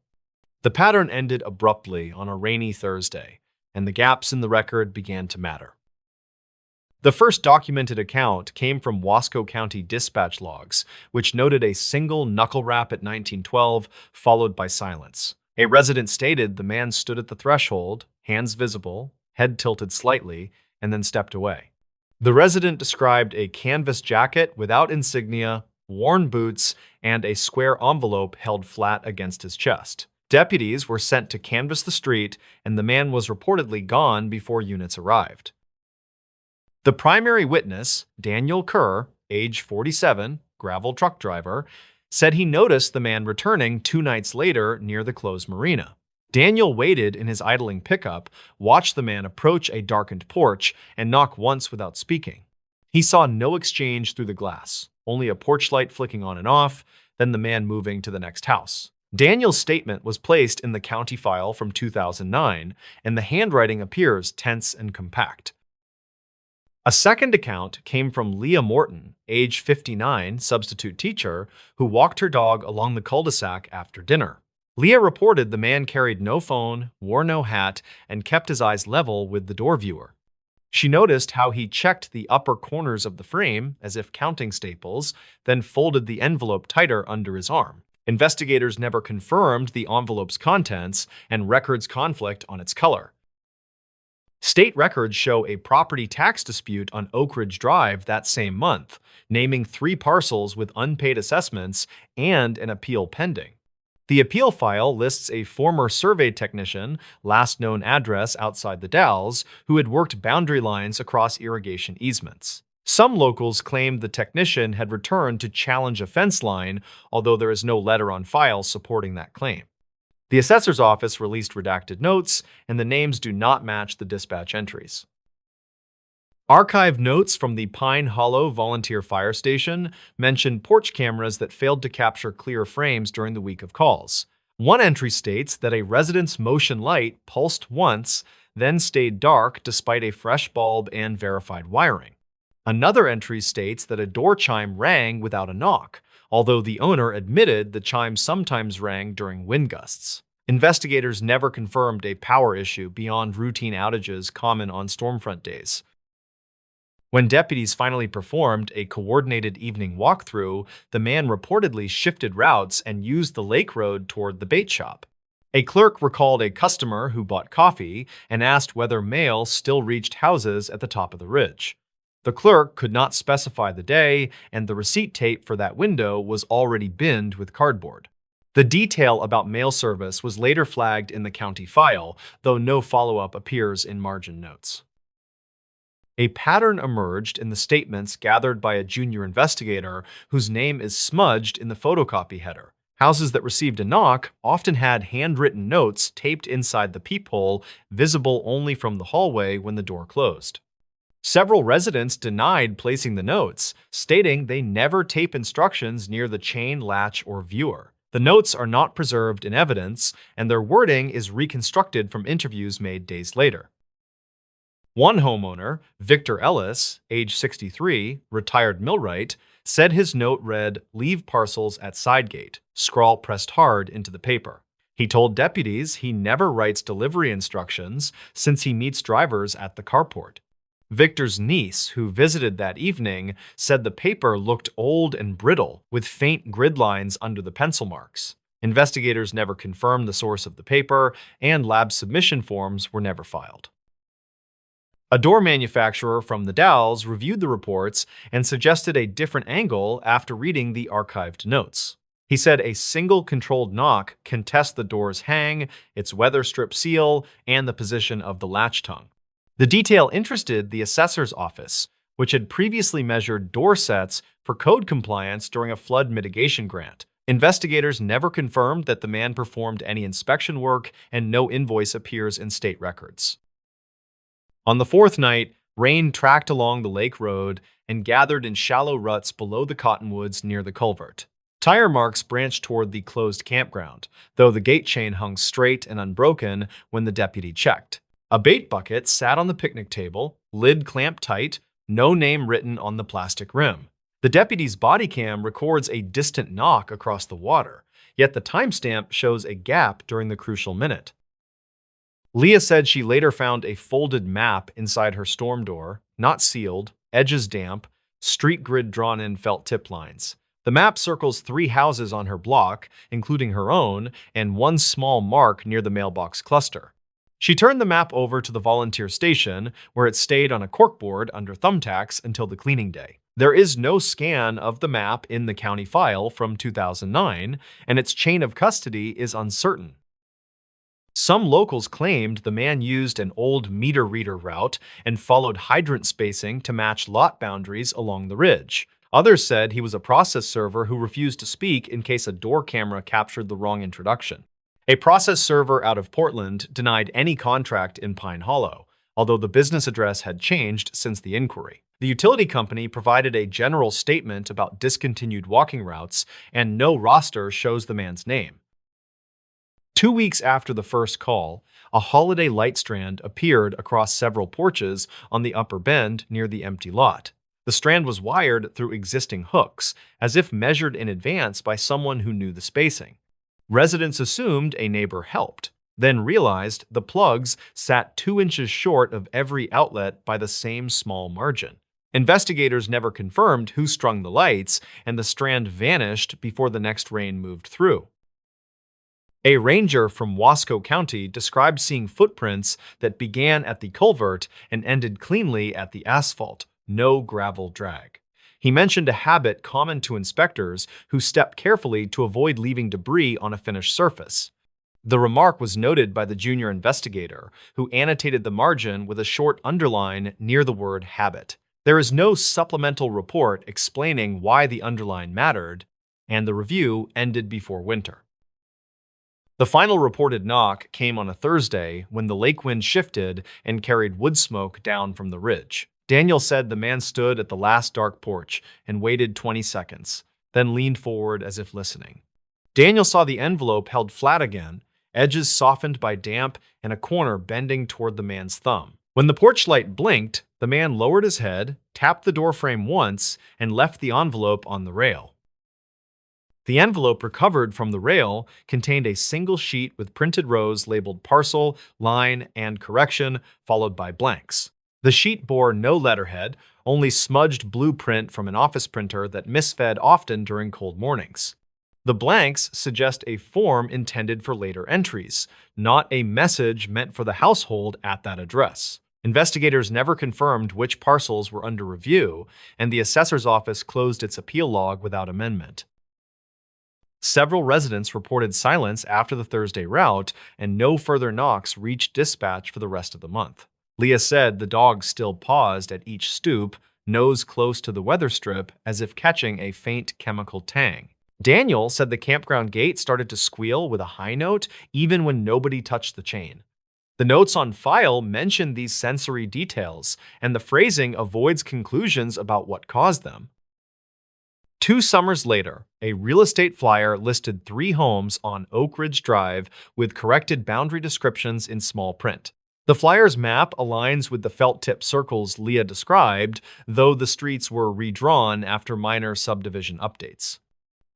The pattern ended abruptly on a rainy Thursday, and the gaps in the record began to matter. The first documented account came from Wasco County dispatch logs, which noted a single knuckle rap at 1912, followed by silence. A resident stated the man stood at the threshold, hands visible, head tilted slightly, and then stepped away. The resident described a canvas jacket without insignia, worn boots, and a square envelope held flat against his chest. Deputies were sent to canvass the street, and the man was reportedly gone before units arrived. The primary witness, Daniel Kerr, age 47, gravel truck driver, said he noticed the man returning 2 nights later near the closed marina. Daniel waited in his idling pickup, watched the man approach a darkened porch, and knock once without speaking. He saw no exchange through the glass, only a porch light flicking on and off, then the man moving to the next house. Daniel's statement was placed in the county file from 2009, and the handwriting appears tense and compact. A second account came from Leah Morton, age 59, substitute teacher, who walked her dog along the cul-de-sac after dinner. Leah reported the man carried no phone, wore no hat, and kept his eyes level with the door viewer. She noticed how he checked the upper corners of the frame as if counting staples, then folded the envelope tighter under his arm. Investigators never confirmed the envelope's contents, and records conflict on its color. State records show a property tax dispute on Oak Ridge Drive that same month, naming 3 parcels with unpaid assessments and an appeal pending. The appeal file lists a former survey technician, last known address outside the Dalles, who had worked boundary lines across irrigation easements. Some locals claimed the technician had returned to challenge a fence line, although there is no letter on file supporting that claim. The assessor's office released redacted notes, and the names do not match the dispatch entries. Archived notes from the Pine Hollow Volunteer Fire Station mention porch cameras that failed to capture clear frames during the week of calls. One entry states that a resident's motion light pulsed once, then stayed dark despite a fresh bulb and verified wiring. Another entry states that a door chime rang without a knock, although the owner admitted the chime sometimes rang during wind gusts. Investigators never confirmed a power issue beyond routine outages common on stormfront days. When deputies finally performed a coordinated evening walkthrough, the man reportedly shifted routes and used the lake road toward the bait shop. A clerk recalled a customer who bought coffee and asked whether mail still reached houses at the top of the ridge. The clerk could not specify the day, and the receipt tape for that window was already binned with cardboard. The detail about mail service was later flagged in the county file, though no follow-up appears in margin notes. A pattern emerged in the statements gathered by a junior investigator whose name is smudged in the photocopy header. Houses that received a knock often had handwritten notes taped inside the peephole, visible only from the hallway when the door closed. Several residents denied placing the notes, stating they never tape instructions near the chain, latch, or viewer. The notes are not preserved in evidence, and their wording is reconstructed from interviews made days later. One homeowner, Victor Ellis, age 63, retired millwright, said his note read, "Leave parcels at side gate," scrawl pressed hard into the paper. He told deputies he never writes delivery instructions since he meets drivers at the carport. Victor's niece, who visited that evening, said the paper looked old and brittle, with faint grid lines under the pencil marks. Investigators never confirmed the source of the paper, and lab submission forms were never filed. A door manufacturer from the Dalles reviewed the reports and suggested a different angle after reading the archived notes. He said a single controlled knock can test the door's hang, its weather strip seal, and the position of the latch tongue. The detail interested the assessor's office, which had previously measured door sets for code compliance during a flood mitigation grant. Investigators never confirmed that the man performed any inspection work, and no invoice appears in state records. On the fourth night, rain tracked along the lake road and gathered in shallow ruts below the cottonwoods near the culvert. Tire marks branched toward the closed campground, though the gate chain hung straight and unbroken when the deputy checked. A bait bucket sat on the picnic table, lid clamped tight, no name written on the plastic rim. The deputy's body cam records a distant knock across the water, yet the timestamp shows a gap during the crucial minute. Leah said she later found a folded map inside her storm door, not sealed, edges damp, street grid drawn in felt tip lines. The map circles 3 houses on her block, including her own, and one small mark near the mailbox cluster. She turned the map over to the volunteer station, where it stayed on a corkboard under thumbtacks until the cleaning day. There is no scan of the map in the county file from 2009, and its chain of custody is uncertain. Some locals claimed the man used an old meter reader route and followed hydrant spacing to match lot boundaries along the ridge. Others said he was a process server who refused to speak in case a door camera captured the wrong introduction. A process server out of Portland denied any contract in Pine Hollow, although the business address had changed since the inquiry. The utility company provided a general statement about discontinued walking routes, and no roster shows the man's name. 2 weeks after the first call, a holiday light strand appeared across several porches on the upper bend near the empty lot. The strand was wired through existing hooks, as if measured in advance by someone who knew the spacing. Residents assumed a neighbor helped, then realized the plugs sat 2 inches short of every outlet by the same small margin. Investigators never confirmed who strung the lights, and the strand vanished before the next rain moved through. A ranger from Wasco County described seeing footprints that began at the culvert and ended cleanly at the asphalt, no gravel drag. He mentioned a habit common to inspectors who step carefully to avoid leaving debris on a finished surface. The remark was noted by the junior investigator, who annotated the margin with a short underline near the word habit. There is no supplemental report explaining why the underline mattered, and the review ended before winter. The final reported knock came on a Thursday when the lake wind shifted and carried wood smoke down from the ridge. Daniel said the man stood at the last dark porch and waited 20 seconds, then leaned forward as if listening. Daniel saw the envelope held flat again, edges softened by damp and a corner bending toward the man's thumb. When the porch light blinked, the man lowered his head, tapped the doorframe once, and left the envelope on the rail. The envelope recovered from the rail contained a single sheet with printed rows labeled parcel, line, and correction, followed by blanks. The sheet bore no letterhead, only smudged blueprint from an office printer that misfed often during cold mornings. The blanks suggest a form intended for later entries, not a message meant for the household at that address. Investigators never confirmed which parcels were under review, and the assessor's office closed its appeal log without amendment. Several residents reported silence after the Thursday rout, and no further knocks reached dispatch for the rest of the month. Leah said the dog still paused at each stoop, nose close to the weather strip, as if catching a faint chemical tang. Daniel said the campground gate started to squeal with a high note even when nobody touched the chain. The notes on file mention these sensory details, and the phrasing avoids conclusions about what caused them. 2 summers later, a real estate flyer listed 3 homes on Oak Ridge Drive with corrected boundary descriptions in small print. The flyer's map aligns with the felt-tip circles Leah described, though the streets were redrawn after minor subdivision updates.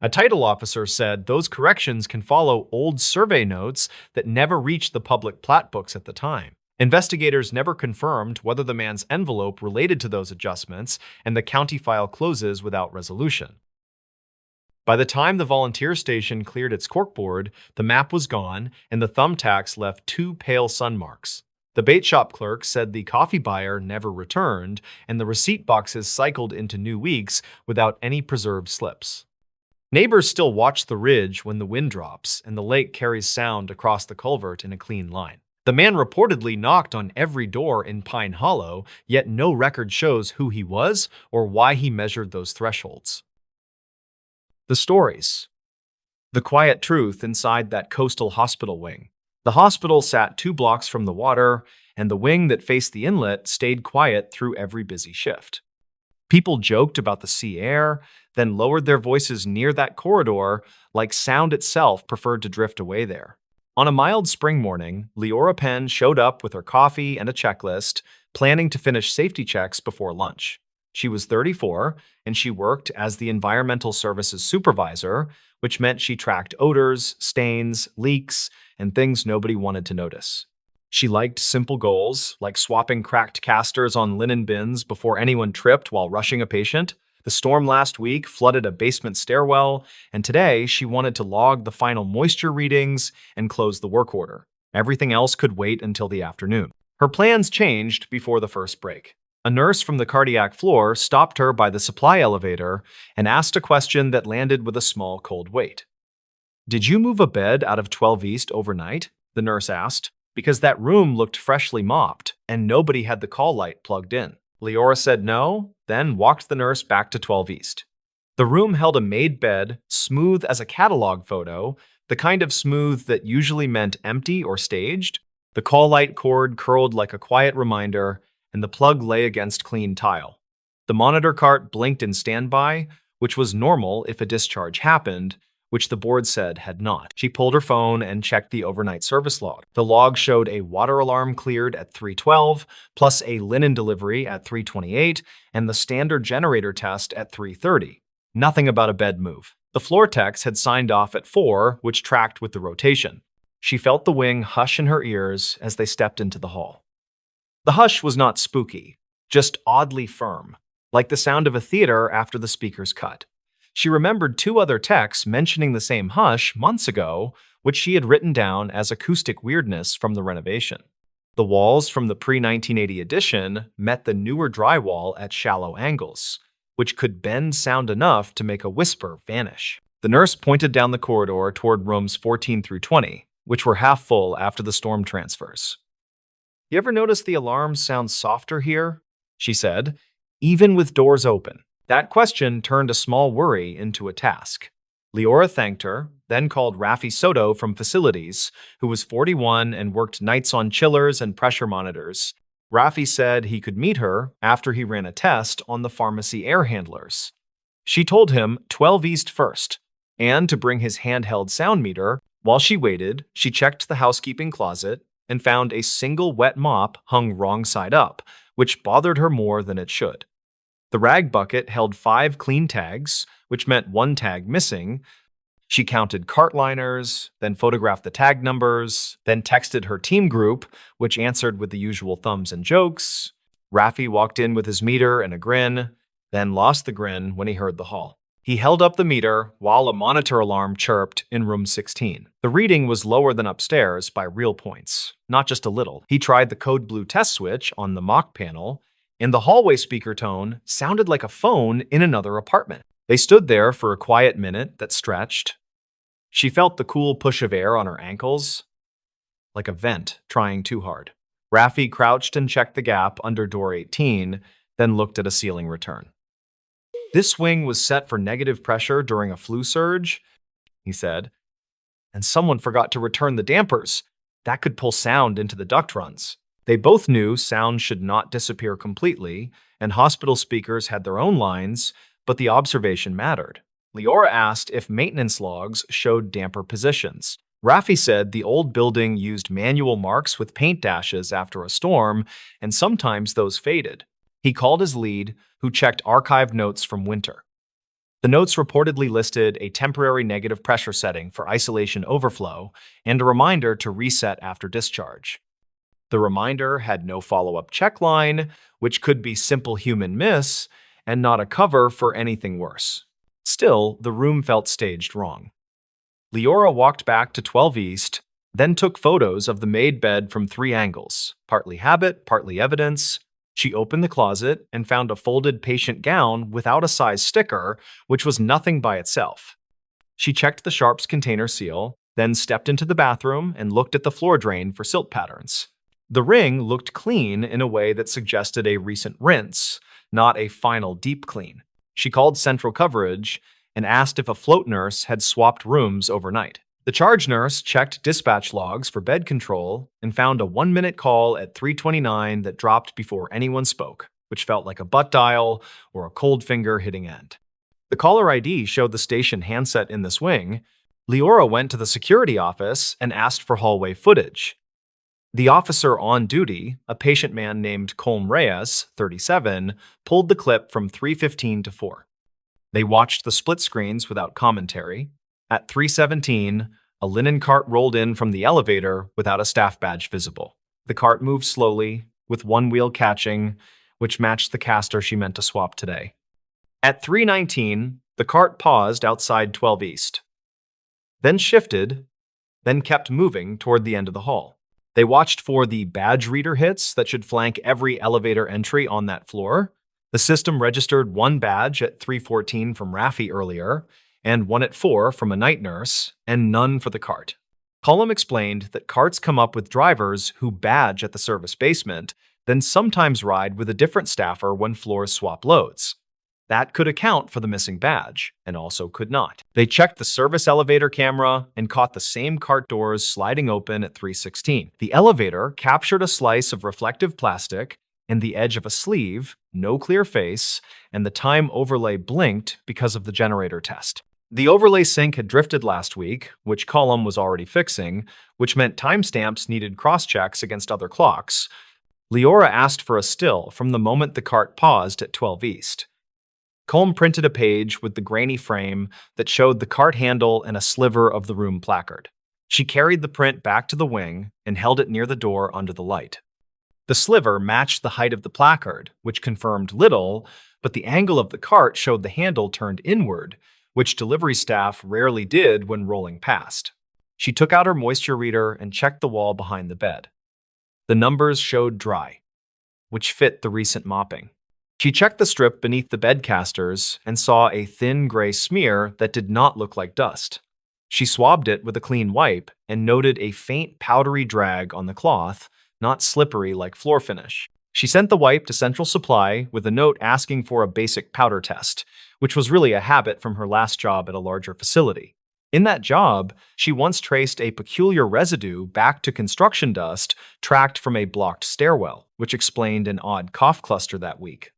A title officer said those corrections can follow old survey notes that never reached the public plat books at the time. Investigators never confirmed whether the man's envelope related to those adjustments, and the county file closes without resolution. By the time the volunteer station cleared its corkboard, the map was gone, and the thumbtacks left 2 pale sun marks. The bait shop clerk said the coffee buyer never returned, and the receipt boxes cycled into new weeks without any preserved slips. Neighbors still watch the ridge when the wind drops and the lake carries sound across the culvert in a clean line. The man reportedly knocked on every door in Pine Hollow, yet no record shows who he was or why he measured those thresholds. The stories. The quiet truth inside that coastal hospital wing. The hospital sat 2 blocks from the water, and the wing that faced the inlet stayed quiet through every busy shift. People joked about the sea air, then lowered their voices near that corridor like sound itself preferred to drift away there. On a mild spring morning, Leora Penn showed up with her coffee and a checklist, planning to finish safety checks before lunch. She was 34, and she worked as the environmental services supervisor, which meant she tracked odors, stains, leaks, and things nobody wanted to notice. She liked simple goals, like swapping cracked casters on linen bins before anyone tripped while rushing a patient. The storm last week flooded a basement stairwell, and today she wanted to log the final moisture readings and close the work order. Everything else could wait until the afternoon. Her plans changed before the first break. A nurse from the cardiac floor stopped her by the supply elevator and asked a question that landed with a small cold wait. "Did you move a bed out of 12 East overnight?" the nurse asked, because that room looked freshly mopped and nobody had the call light plugged in. Leora said no, then walked the nurse back to 12 East. The room held a made bed, smooth as a catalog photo, the kind of smooth that usually meant empty or staged. The call light cord curled like a quiet reminder, and the plug lay against clean tile. The monitor cart blinked in standby, which was normal if a discharge happened, which the board said had not. She pulled her phone and checked the overnight service log. The log showed a water alarm cleared at 3:12, plus a linen delivery at 3:28, and the standard generator test at 3:30. Nothing about a bed move. The floor techs had signed off at 4, which tracked with the rotation. She felt the wing hush in her ears as they stepped into the hall. The hush was not spooky, just oddly firm, like the sound of a theater after the speakers cut. She remembered 2 other texts mentioning the same hush months ago, which she had written down as acoustic weirdness from the renovation. The walls from the pre-1980 edition met the newer drywall at shallow angles, which could bend sound enough to make a whisper vanish. The nurse pointed down the corridor toward rooms 14 through 20, which were half full after the storm transfers. "You ever notice the alarms sound softer here?" she said, "even with doors open?" That question turned a small worry into a task. Leora thanked her, then called Rafi Soto from facilities, who was 41 and worked nights on chillers and pressure monitors. Rafi said he could meet her after he ran a test on the pharmacy air handlers. She told him 12 East first, and to bring his handheld sound meter. While she waited, she checked the housekeeping closet and found a single wet mop hung wrong side up, which bothered her more than it should. The rag bucket held 5 clean tags, which meant 1 tag missing. She counted cart liners, then photographed the tag numbers, then texted her team group, which answered with the usual thumbs and jokes. Rafi walked in with his meter and a grin, then lost the grin when he heard the haul. He held up the meter while a monitor alarm chirped in room 16. The reading was lower than upstairs by real points, not just a little. He tried the code blue test switch on the mock panel, and the hallway speaker tone sounded like a phone in another apartment. They stood there for a quiet minute that stretched. She felt the cool push of air on her ankles, like a vent trying too hard. Rafi crouched and checked the gap under door 18, then looked at a ceiling return. "This wing was set for negative pressure during a flu surge," he said, "and someone forgot to return the dampers. that could pull sound into the duct runs. They both knew sound should not disappear completely, and hospital speakers had their own lines, but the observation mattered. Leora asked if maintenance logs showed damper positions. Raffi said the old building used manual marks with paint dashes after a storm, and sometimes those faded. He called his lead, who checked archived notes from winter. The notes reportedly listed a temporary negative pressure setting for isolation overflow and a reminder to reset after discharge. The reminder had no follow-up check line, which could be simple human miss and not a cover for anything worse. Still, the room felt staged wrong. Leora walked back to 12 East, then took photos of the made bed from 3 angles, partly habit, partly evidence. She opened the closet and found a folded patient gown without a size sticker, which was nothing by itself. She checked the Sharps container seal, then stepped into the bathroom and looked at the floor drain for silt patterns. The ring looked clean in a way that suggested a recent rinse, not a final deep clean. She called central coverage and asked if a float nurse had swapped rooms overnight. The charge nurse checked dispatch logs for bed control and found a 1-minute call at 3:29 that dropped before anyone spoke, which felt like a butt dial or a cold finger hitting end. The caller ID showed the station handset in this wing. Leora went to the security office and asked for hallway footage. The officer on duty, a patient man named Colm Reyes, 37, pulled the clip from 3:15 to 4. They watched the split screens without commentary. At 3:17, a linen cart rolled in from the elevator without a staff badge visible. The cart moved slowly, with one wheel catching, which matched the caster she meant to swap today. At 3:19, the cart paused outside 12 East, then shifted, then kept moving toward the end of the hall. They watched for the badge reader hits that should flank every elevator entry on that floor. The system registered 1 badge at 3:14 from Raffi earlier, and 1 at 4 from a night nurse, and none for the cart. Colm explained that carts come up with drivers who badge at the service basement, then sometimes ride with a different staffer when floors swap loads. That could account for the missing badge, and also could not. They checked the service elevator camera and caught the same cart doors sliding open at 3:16. The elevator captured a slice of reflective plastic and the edge of a sleeve, no clear face, and the time overlay blinked because of the generator test. The overlay sync had drifted last week, which Colm was already fixing, which meant timestamps needed cross-checks against other clocks. Leora asked for a still from the moment the cart paused at 12 East. Colm printed a page with the grainy frame that showed the cart handle and a sliver of the room placard. She carried the print back to the wing and held it near the door under the light. The sliver matched the height of the placard, which confirmed little, but the angle of the cart showed the handle turned inward, which delivery staff rarely did when rolling past. She took out her moisture reader and checked the wall behind the bed. The numbers showed dry, which fit the recent mopping. She checked the strip beneath the bed casters and saw a thin gray smear that did not look like dust. She swabbed it with a clean wipe and noted a faint powdery drag on the cloth, not slippery like floor finish. She sent the wipe to Central Supply with a note asking for a basic powder test, which was really a habit from her last job at a larger facility. In that job, she once traced a peculiar residue back to construction dust tracked from a blocked stairwell, which explained an odd cough cluster that week.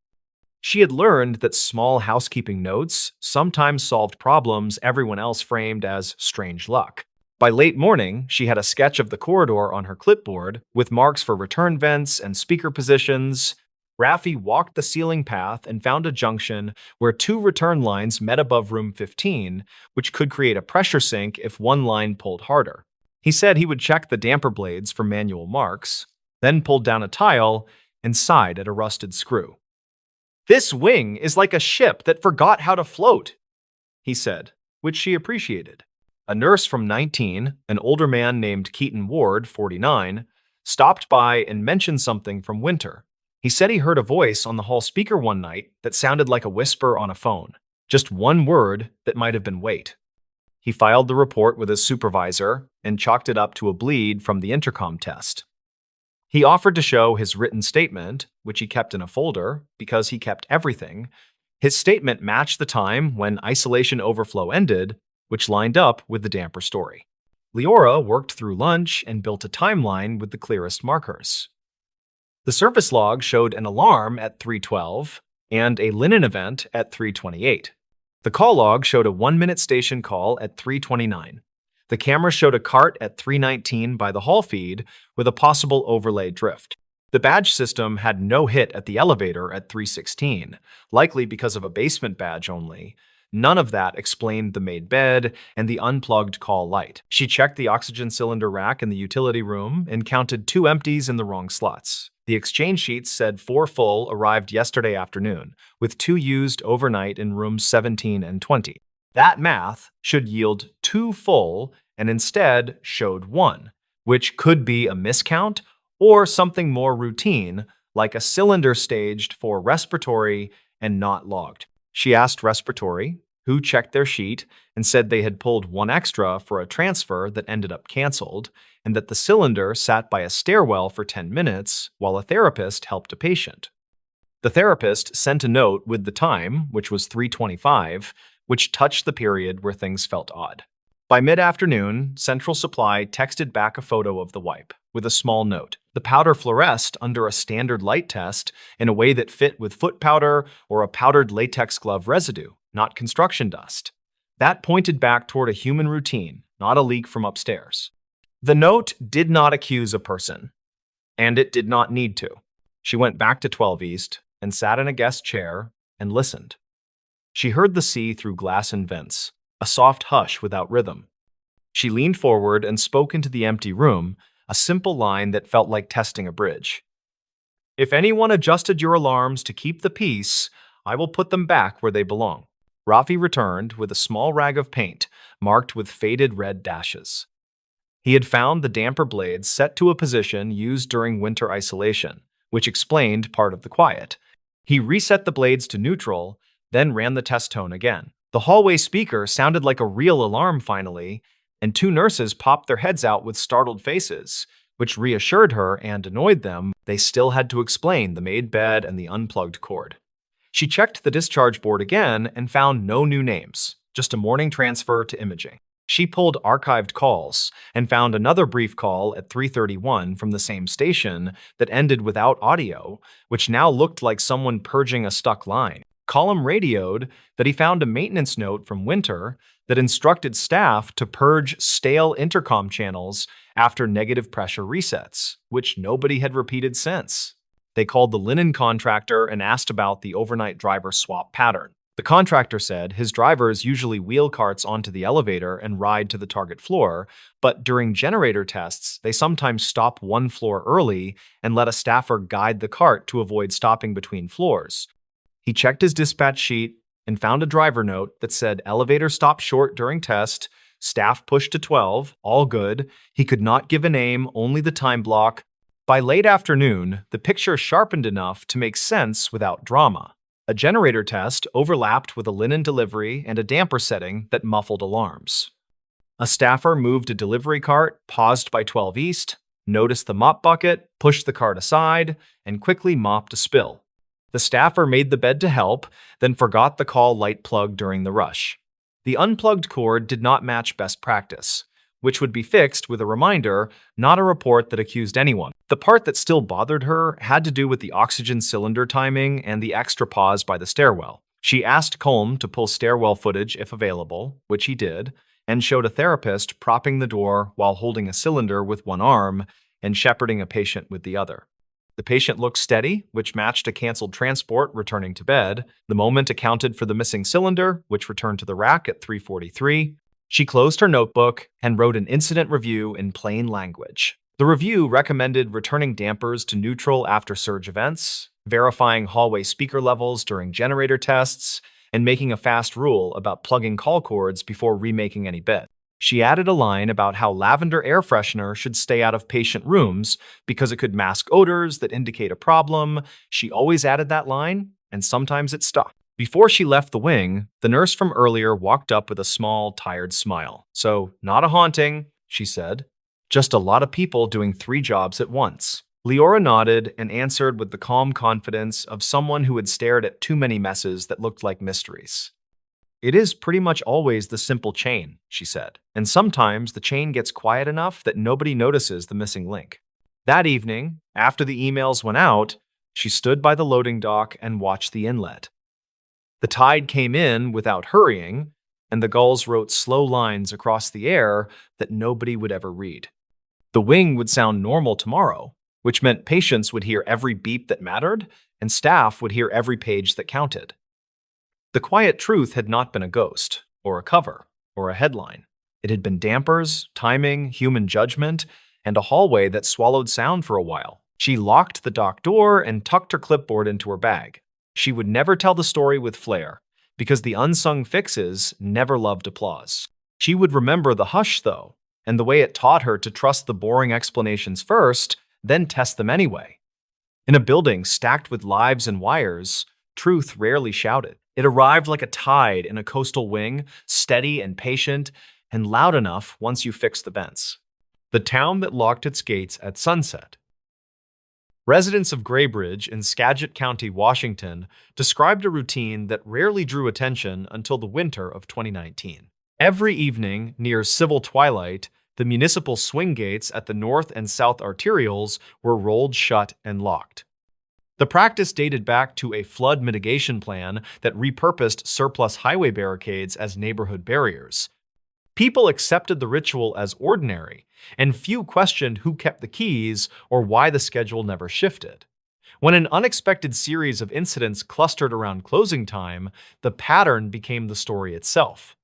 She had learned that small housekeeping notes sometimes solved problems everyone else framed as strange luck. By late morning, she had a sketch of the corridor on her clipboard with marks for return vents and speaker positions. Raffi walked the ceiling path and found a junction where 2 return lines met above room 15, which could create a pressure sink if one line pulled harder. He said he would check the damper blades for manual marks, then pulled down a tile and sighed at a rusted screw. "This wing is like a ship that forgot how to float," he said, which she appreciated. A nurse from 19, an older man named Keaton Ward, 49, stopped by and mentioned something from winter. He said he heard a voice on the hall speaker one night that sounded like a whisper on a phone. Just one word that might have been wait. He filed the report with his supervisor and chalked it up to a bleed from the intercom test. He offered to show his written statement, which he kept in a folder because he kept everything. His statement matched the time when isolation overflow ended, which lined up with the damper story. Leora worked through lunch and built a timeline with the clearest markers. The service log showed an alarm at 3:12 and a linen event at 3:28. The call log showed a 1-minute station call at 3:29. The camera showed a cart at 3:19 by the hall feed with a possible overlay drift. The badge system had no hit at the elevator at 3:16, likely because of a basement badge only. None of that explained the made bed and the unplugged call light. She checked the oxygen cylinder rack in the utility room and counted 2 empties in the wrong slots. The exchange sheets said 4 full arrived yesterday afternoon, with 2 used overnight in rooms 17 and 20. That math should yield 2 full and instead showed 1, which could be a miscount or something more routine, like a cylinder staged for respiratory and not logged. She asked respiratory, who checked their sheet and said they had pulled 1 extra for a transfer that ended up canceled, and that the cylinder sat by a stairwell for 10 minutes while a therapist helped a patient. The therapist sent a note with the time, which was 3:25, which touched the period where things felt odd. By mid-afternoon, Central Supply texted back a photo of the wipe, with a small note. The powder fluoresced under a standard light test in a way that fit with foot powder or a powdered latex glove residue, not construction dust. That pointed back toward a human routine, not a leak from upstairs. The note did not accuse a person, and it did not need to. She went back to 12 East and sat in a guest chair and listened. She heard the sea through glass and vents, a soft hush without rhythm. She leaned forward and spoke into the empty room, a simple line that felt like testing a bridge. If anyone adjusted your alarms to keep the peace, I will put them back where they belong. Rafi returned with a small rag of paint, marked with faded red dashes. He had found the damper blades set to a position used during winter isolation, which explained part of the quiet. He reset the blades to neutral, then ran the test tone again. The hallway speaker sounded like a real alarm finally, and 2 nurses popped their heads out with startled faces, which reassured her and annoyed them. They still had to explain the made bed and the unplugged cord. She checked the discharge board again and found no new names, just a morning transfer to imaging. She pulled archived calls and found another brief call at 3:31 from the same station that ended without audio, which now looked like someone purging a stuck line. Column radioed that he found a maintenance note from Winter that instructed staff to purge stale intercom channels after negative pressure resets, which nobody had repeated since. They called the linen contractor and asked about the overnight driver swap pattern. The contractor said his drivers usually wheel carts onto the elevator and ride to the target floor, but during generator tests, they sometimes stop 1 floor early and let a staffer guide the cart to avoid stopping between floors. He checked his dispatch sheet and found a driver note that said elevator stopped short during test, staff pushed to 12, all good. He could not give a name, only the time block. By late afternoon, the picture sharpened enough to make sense without drama. A generator test overlapped with a linen delivery and a damper setting that muffled alarms. A staffer moved a delivery cart, paused by 12 East, noticed the mop bucket, pushed the cart aside, and quickly mopped a spill. The staffer made the bed to help, then forgot the call light plug during the rush. The unplugged cord did not match best practice, which would be fixed with a reminder, not a report that accused anyone. The part that still bothered her had to do with the oxygen cylinder timing and the extra pause by the stairwell. She asked Colm to pull stairwell footage if available, which he did, and showed a therapist propping the door while holding a cylinder with one arm and shepherding a patient with the other. The patient looked steady, which matched a canceled transport returning to bed. The moment accounted for the missing cylinder, which returned to the rack at 3:43. She closed her notebook and wrote an incident review in plain language. The review recommended returning dampers to neutral after surge events, verifying hallway speaker levels during generator tests, and making a fast rule about plugging call cords before remaking any bed. She added a line about how lavender air freshener should stay out of patient rooms because it could mask odors that indicate a problem. She always added that line, and sometimes it stuck. Before she left the wing, the nurse from earlier walked up with a small, tired smile. "So, not a haunting," she said. "Just a lot of people doing 3 jobs at once." Leora nodded and answered with the calm confidence of someone who had stared at too many messes that looked like mysteries. It is pretty much always the simple chain, she said, and sometimes the chain gets quiet enough that nobody notices the missing link. That evening, after the emails went out, she stood by the loading dock and watched the inlet. The tide came in without hurrying, and the gulls wrote slow lines across the air that nobody would ever read. The wing would sound normal tomorrow, which meant patients would hear every beep that mattered, and staff would hear every page that counted. The quiet truth had not been a ghost, or a cover, or a headline. It had been dampers, timing, human judgment, and a hallway that swallowed sound for a while. She locked the dock door and tucked her clipboard into her bag. She would never tell the story with flair, because the unsung fixes never loved applause. She would remember the hush, though, and the way it taught her to trust the boring explanations first, then test them anyway. In a building stacked with lives and wires, truth rarely shouted. It arrived like a tide in a coastal wing, steady and patient, and loud enough once you fixed the vents. The town that locked its gates at sunset. Residents of Graybridge in Skagit County, Washington, described a routine that rarely drew attention until the winter of 2019. Every evening, near civil twilight, the municipal swing gates at the north and south arterials were rolled shut and locked. The practice dated back to a flood mitigation plan that repurposed surplus highway barricades as neighborhood barriers. People accepted the ritual as ordinary, and few questioned who kept the keys or why the schedule never shifted. When an unexpected series of incidents clustered around closing time, the pattern became the story itself.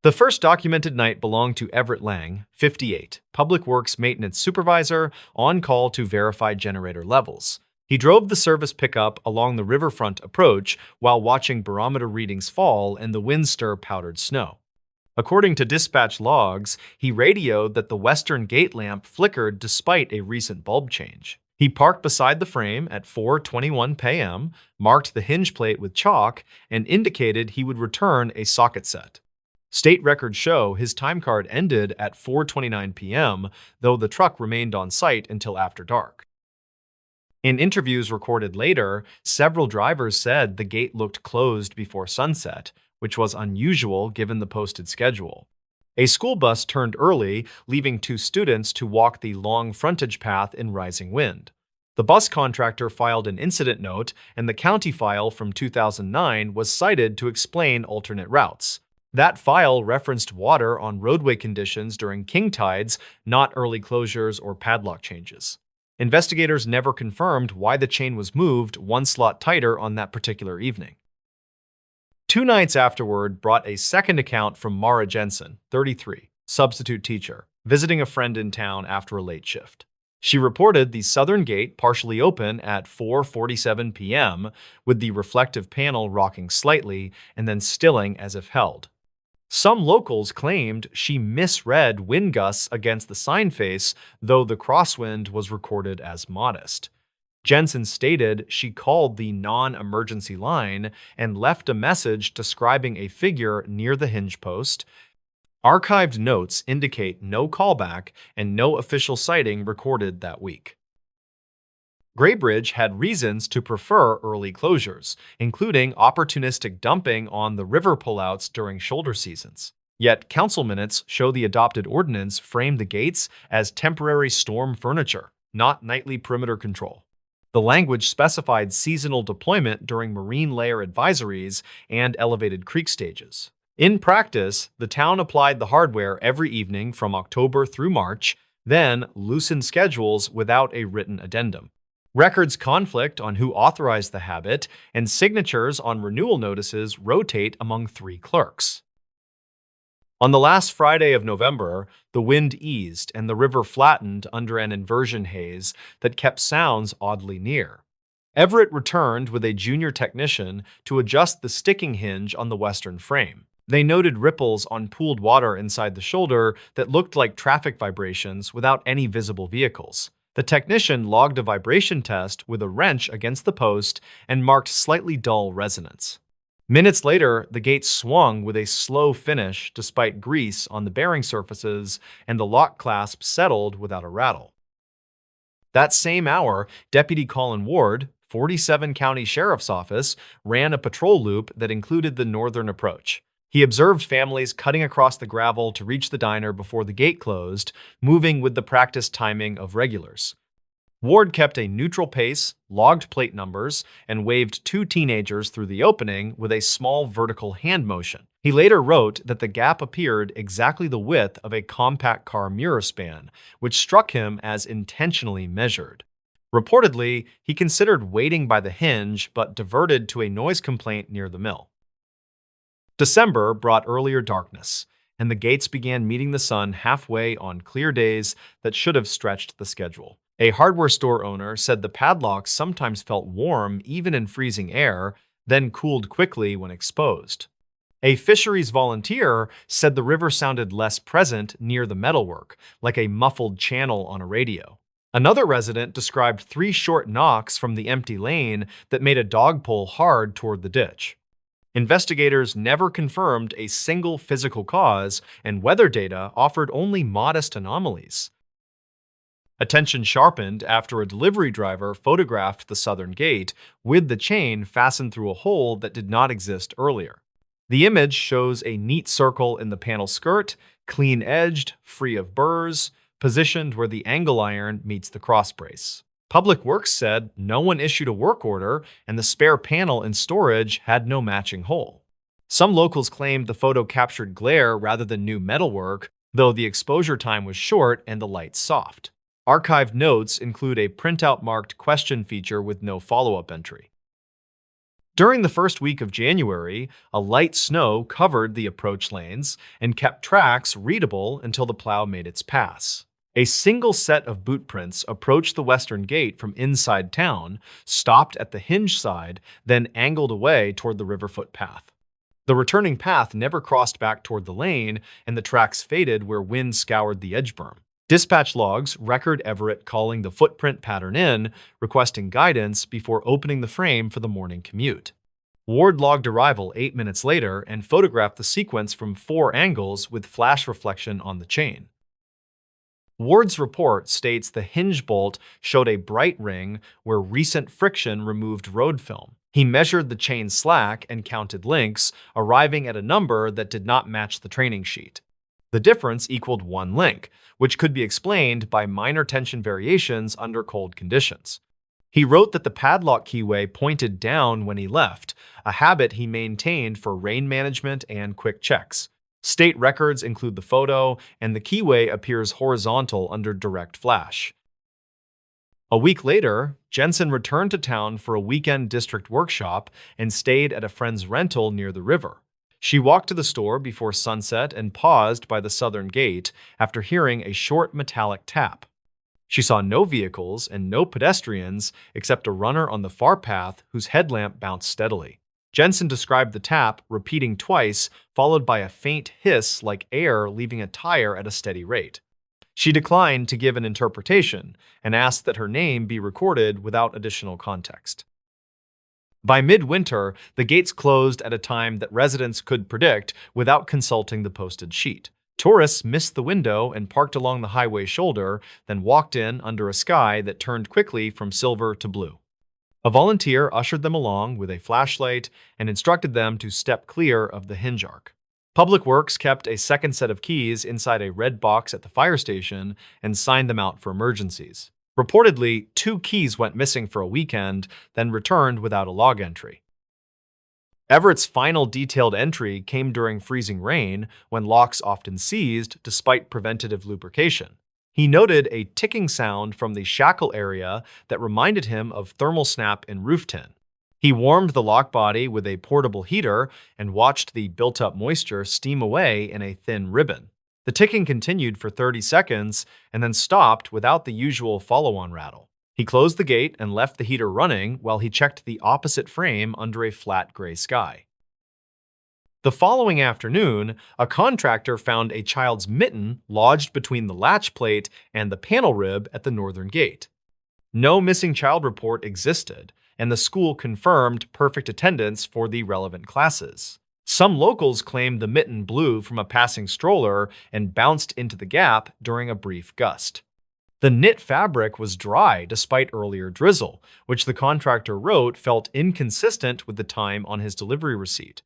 The first documented night belonged to Everett Lang, 58, Public Works Maintenance Supervisor, on call to verify generator levels. He drove the service pickup along the riverfront approach while watching barometer readings fall and the wind stir powdered snow. According to dispatch logs, he radioed that the western gate lamp flickered despite a recent bulb change. He parked beside the frame at 4:21 p.m., marked the hinge plate with chalk, and indicated he would return a socket set. State records show his time card ended at 4:29 p.m., though the truck remained on site until after dark. In interviews recorded later, several drivers said the gate looked closed before sunset, which was unusual given the posted schedule. A school bus turned early, leaving 2 students to walk the long frontage path in rising wind. The bus contractor filed an incident note, and the county file from 2009 was cited to explain alternate routes. That file referenced water on roadway conditions during king tides, not early closures or padlock changes. Investigators never confirmed why the chain was moved one slot tighter on that particular evening. 2 nights afterward brought a second account from Mara Jensen, 33, substitute teacher, visiting a friend in town after a late shift. She reported the southern gate partially open at 4:47 p.m., with the reflective panel rocking slightly and then stilling as if held. Some locals claimed she misread wind gusts against the sign face, though the crosswind was recorded as modest. Jensen stated she called the non-emergency line and left a message describing a figure near the hinge post. Archived notes indicate no callback and no official sighting recorded that week. Graybridge had reasons to prefer early closures, including opportunistic dumping on the river pullouts during shoulder seasons. Yet council minutes show the adopted ordinance framed the gates as temporary storm furniture, not nightly perimeter control. The language specified seasonal deployment during marine layer advisories and elevated creek stages. In practice, the town applied the hardware every evening from October through March, then loosened schedules without a written addendum. Records conflict on who authorized the habit, and signatures on renewal notices rotate among 3 clerks. On the last Friday of November, the wind eased and the river flattened under an inversion haze that kept sounds oddly near. Everett returned with a junior technician to adjust the sticking hinge on the western frame. They noted ripples on pooled water inside the shoulder that looked like traffic vibrations without any visible vehicles. The technician logged a vibration test with a wrench against the post and marked slightly dull resonance. Minutes later, the gate swung with a slow finish despite grease on the bearing surfaces, and the lock clasp settled without a rattle. That same hour, Deputy Colin Ward, 47 County Sheriff's Office ran a patrol loop that included the northern approach. He observed families cutting across the gravel to reach the diner before the gate closed, moving with the practiced timing of regulars. Ward kept a neutral pace, logged plate numbers, and waved two teenagers through the opening with a small vertical hand motion. He later wrote that the gap appeared exactly the width of a compact car mirror span, which struck him as intentionally measured. Reportedly, he considered waiting by the hinge but diverted to a noise complaint near the mill. December brought earlier darkness, and the gates began meeting the sun halfway on clear days that should have stretched the schedule. A hardware store owner said the padlocks sometimes felt warm even in freezing air, then cooled quickly when exposed. A fisheries volunteer said the river sounded less present near the metalwork, like a muffled channel on a radio. Another resident described 3 short knocks from the empty lane that made a dog pull hard toward the ditch. Investigators never confirmed a single physical cause, and weather data offered only modest anomalies. Attention sharpened after a delivery driver photographed the southern gate with the chain fastened through a hole that did not exist earlier. The image shows a neat circle in the panel skirt, clean-edged, free of burrs, positioned where the angle iron meets the crossbrace. Public Works said no one issued a work order and the spare panel in storage had no matching hole. Some locals claimed the photo captured glare rather than new metalwork, though the exposure time was short and the light soft. Archived notes include a printout marked question feature with no follow-up entry. During the first week of January, a light snow covered the approach lanes and kept tracks readable until the plow made its pass. A single set of boot prints approached the western gate from inside town, stopped at the hinge side, then angled away toward the river footpath. The returning path never crossed back toward the lane, and the tracks faded where wind scoured the edge berm. Dispatch logs record Everett calling the footprint pattern in, requesting guidance before opening the frame for the morning commute. Ward logged arrival 8 minutes later and photographed the sequence from 4 angles with flash reflection on the chain. Ward's report states the hinge bolt showed a bright ring where recent friction removed road film. He measured the chain slack and counted links, arriving at a number that did not match the training sheet. The difference equaled 1 link, which could be explained by minor tension variations under cold conditions. He wrote that the padlock keyway pointed down when he left, a habit he maintained for rain management and quick checks. State records include the photo, and the keyway appears horizontal under direct flash. A week later, Jensen returned to town for a weekend district workshop and stayed at a friend's rental near the river. She walked to the store before sunset and paused by the southern gate after hearing a short metallic tap. She saw no vehicles and no pedestrians except a runner on the far path whose headlamp bounced steadily. Jensen described the tap repeating twice, followed by a faint hiss like air leaving a tire at a steady rate. She declined to give an interpretation and asked that her name be recorded without additional context. By midwinter, the gates closed at a time that residents could predict without consulting the posted sheet. Tourists missed the window and parked along the highway shoulder, then walked in under a sky that turned quickly from silver to blue. A volunteer ushered them along with a flashlight and instructed them to step clear of the hinge arc. Public Works kept a second set of keys inside a red box at the fire station and signed them out for emergencies. Reportedly, 2 keys went missing for a weekend, then returned without a log entry. Everett's final detailed entry came during freezing rain, when locks often seized despite preventative lubrication. He noted a ticking sound from the shackle area that reminded him of thermal snap in roof tin. He warmed the lock body with a portable heater and watched the built-up moisture steam away in a thin ribbon. The ticking continued for 30 seconds and then stopped without the usual follow-on rattle. He closed the gate and left the heater running while he checked the opposite frame under a flat gray sky. The following afternoon, a contractor found a child's mitten lodged between the latch plate and the panel rib at the northern gate. No missing child report existed, and the school confirmed perfect attendance for the relevant classes. Some locals claimed the mitten blew from a passing stroller and bounced into the gap during a brief gust. The knit fabric was dry despite earlier drizzle, which the contractor wrote felt inconsistent with the time on his delivery receipt.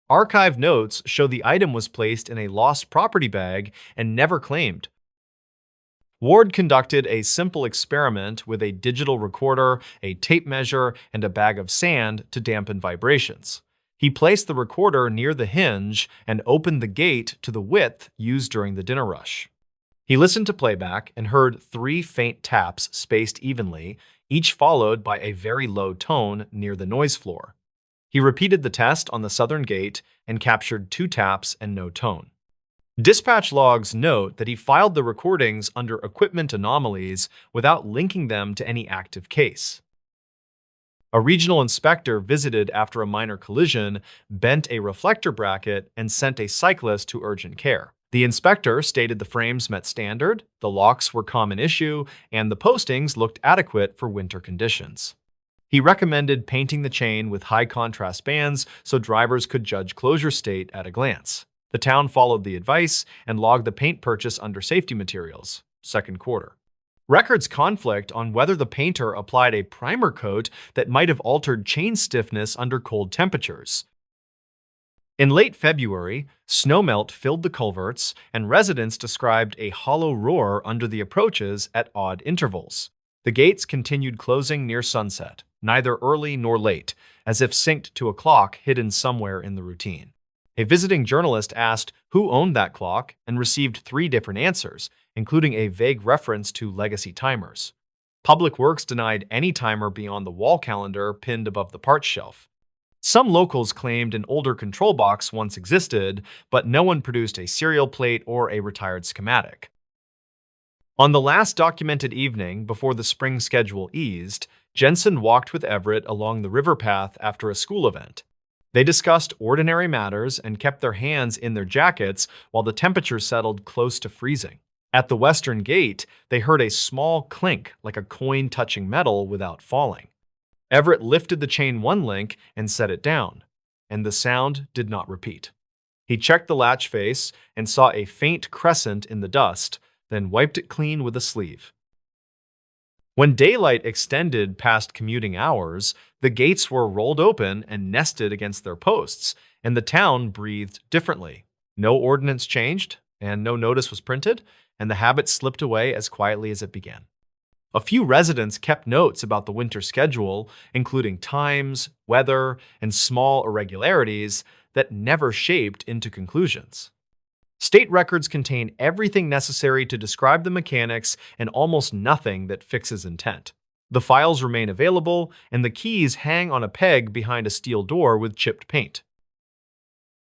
Archive notes show the item was placed in a lost property bag and never claimed. Ward conducted a simple experiment with a digital recorder, a tape measure, and a bag of sand to dampen vibrations. He placed the recorder near the hinge and opened the gate to the width used during the dinner rush. He listened to playback and heard 3 faint taps spaced evenly, each followed by a very low tone near the noise floor. He repeated the test on the southern gate and captured 2 taps and no tone. Dispatch logs note that he filed the recordings under equipment anomalies without linking them to any active case. A regional inspector visited after a minor collision, bent a reflector bracket, and sent a cyclist to urgent care. The inspector stated the frames met standard, the locks were common issue, and the postings looked adequate for winter conditions. He recommended painting the chain with high contrast bands so drivers could judge closure state at a glance. The town followed the advice and logged the paint purchase under safety materials, second quarter. Records conflict on whether the painter applied a primer coat that might have altered chain stiffness under cold temperatures. In late February, snowmelt filled the culverts, and residents described a hollow roar under the approaches at odd intervals. The gates continued closing near sunset, neither early nor late, as if synced to a clock hidden somewhere in the routine. A visiting journalist asked who owned that clock and received 3 different answers, including a vague reference to legacy timers. Public Works denied any timer beyond the wall calendar pinned above the parts shelf. Some locals claimed an older control box once existed, but no one produced a serial plate or a retired schematic. On the last documented evening before the spring schedule eased, Jensen walked with Everett along the river path after a school event. They discussed ordinary matters and kept their hands in their jackets while the temperature settled close to freezing. At the western gate, they heard a small clink like a coin touching metal without falling. Everett lifted the chain 1 link and set it down, and the sound did not repeat. He checked the latch face and saw a faint crescent in the dust, then wiped it clean with a sleeve. When daylight extended past commuting hours, the gates were rolled open and nested against their posts, and the town breathed differently. No ordinance changed, and no notice was printed, and the habit slipped away as quietly as it began. A few residents kept notes about the winter schedule, including times, weather, and small irregularities that never shaped into conclusions. State records contain everything necessary to describe the mechanics and almost nothing that fixes intent. The files remain available, and the keys hang on a peg behind a steel door with chipped paint.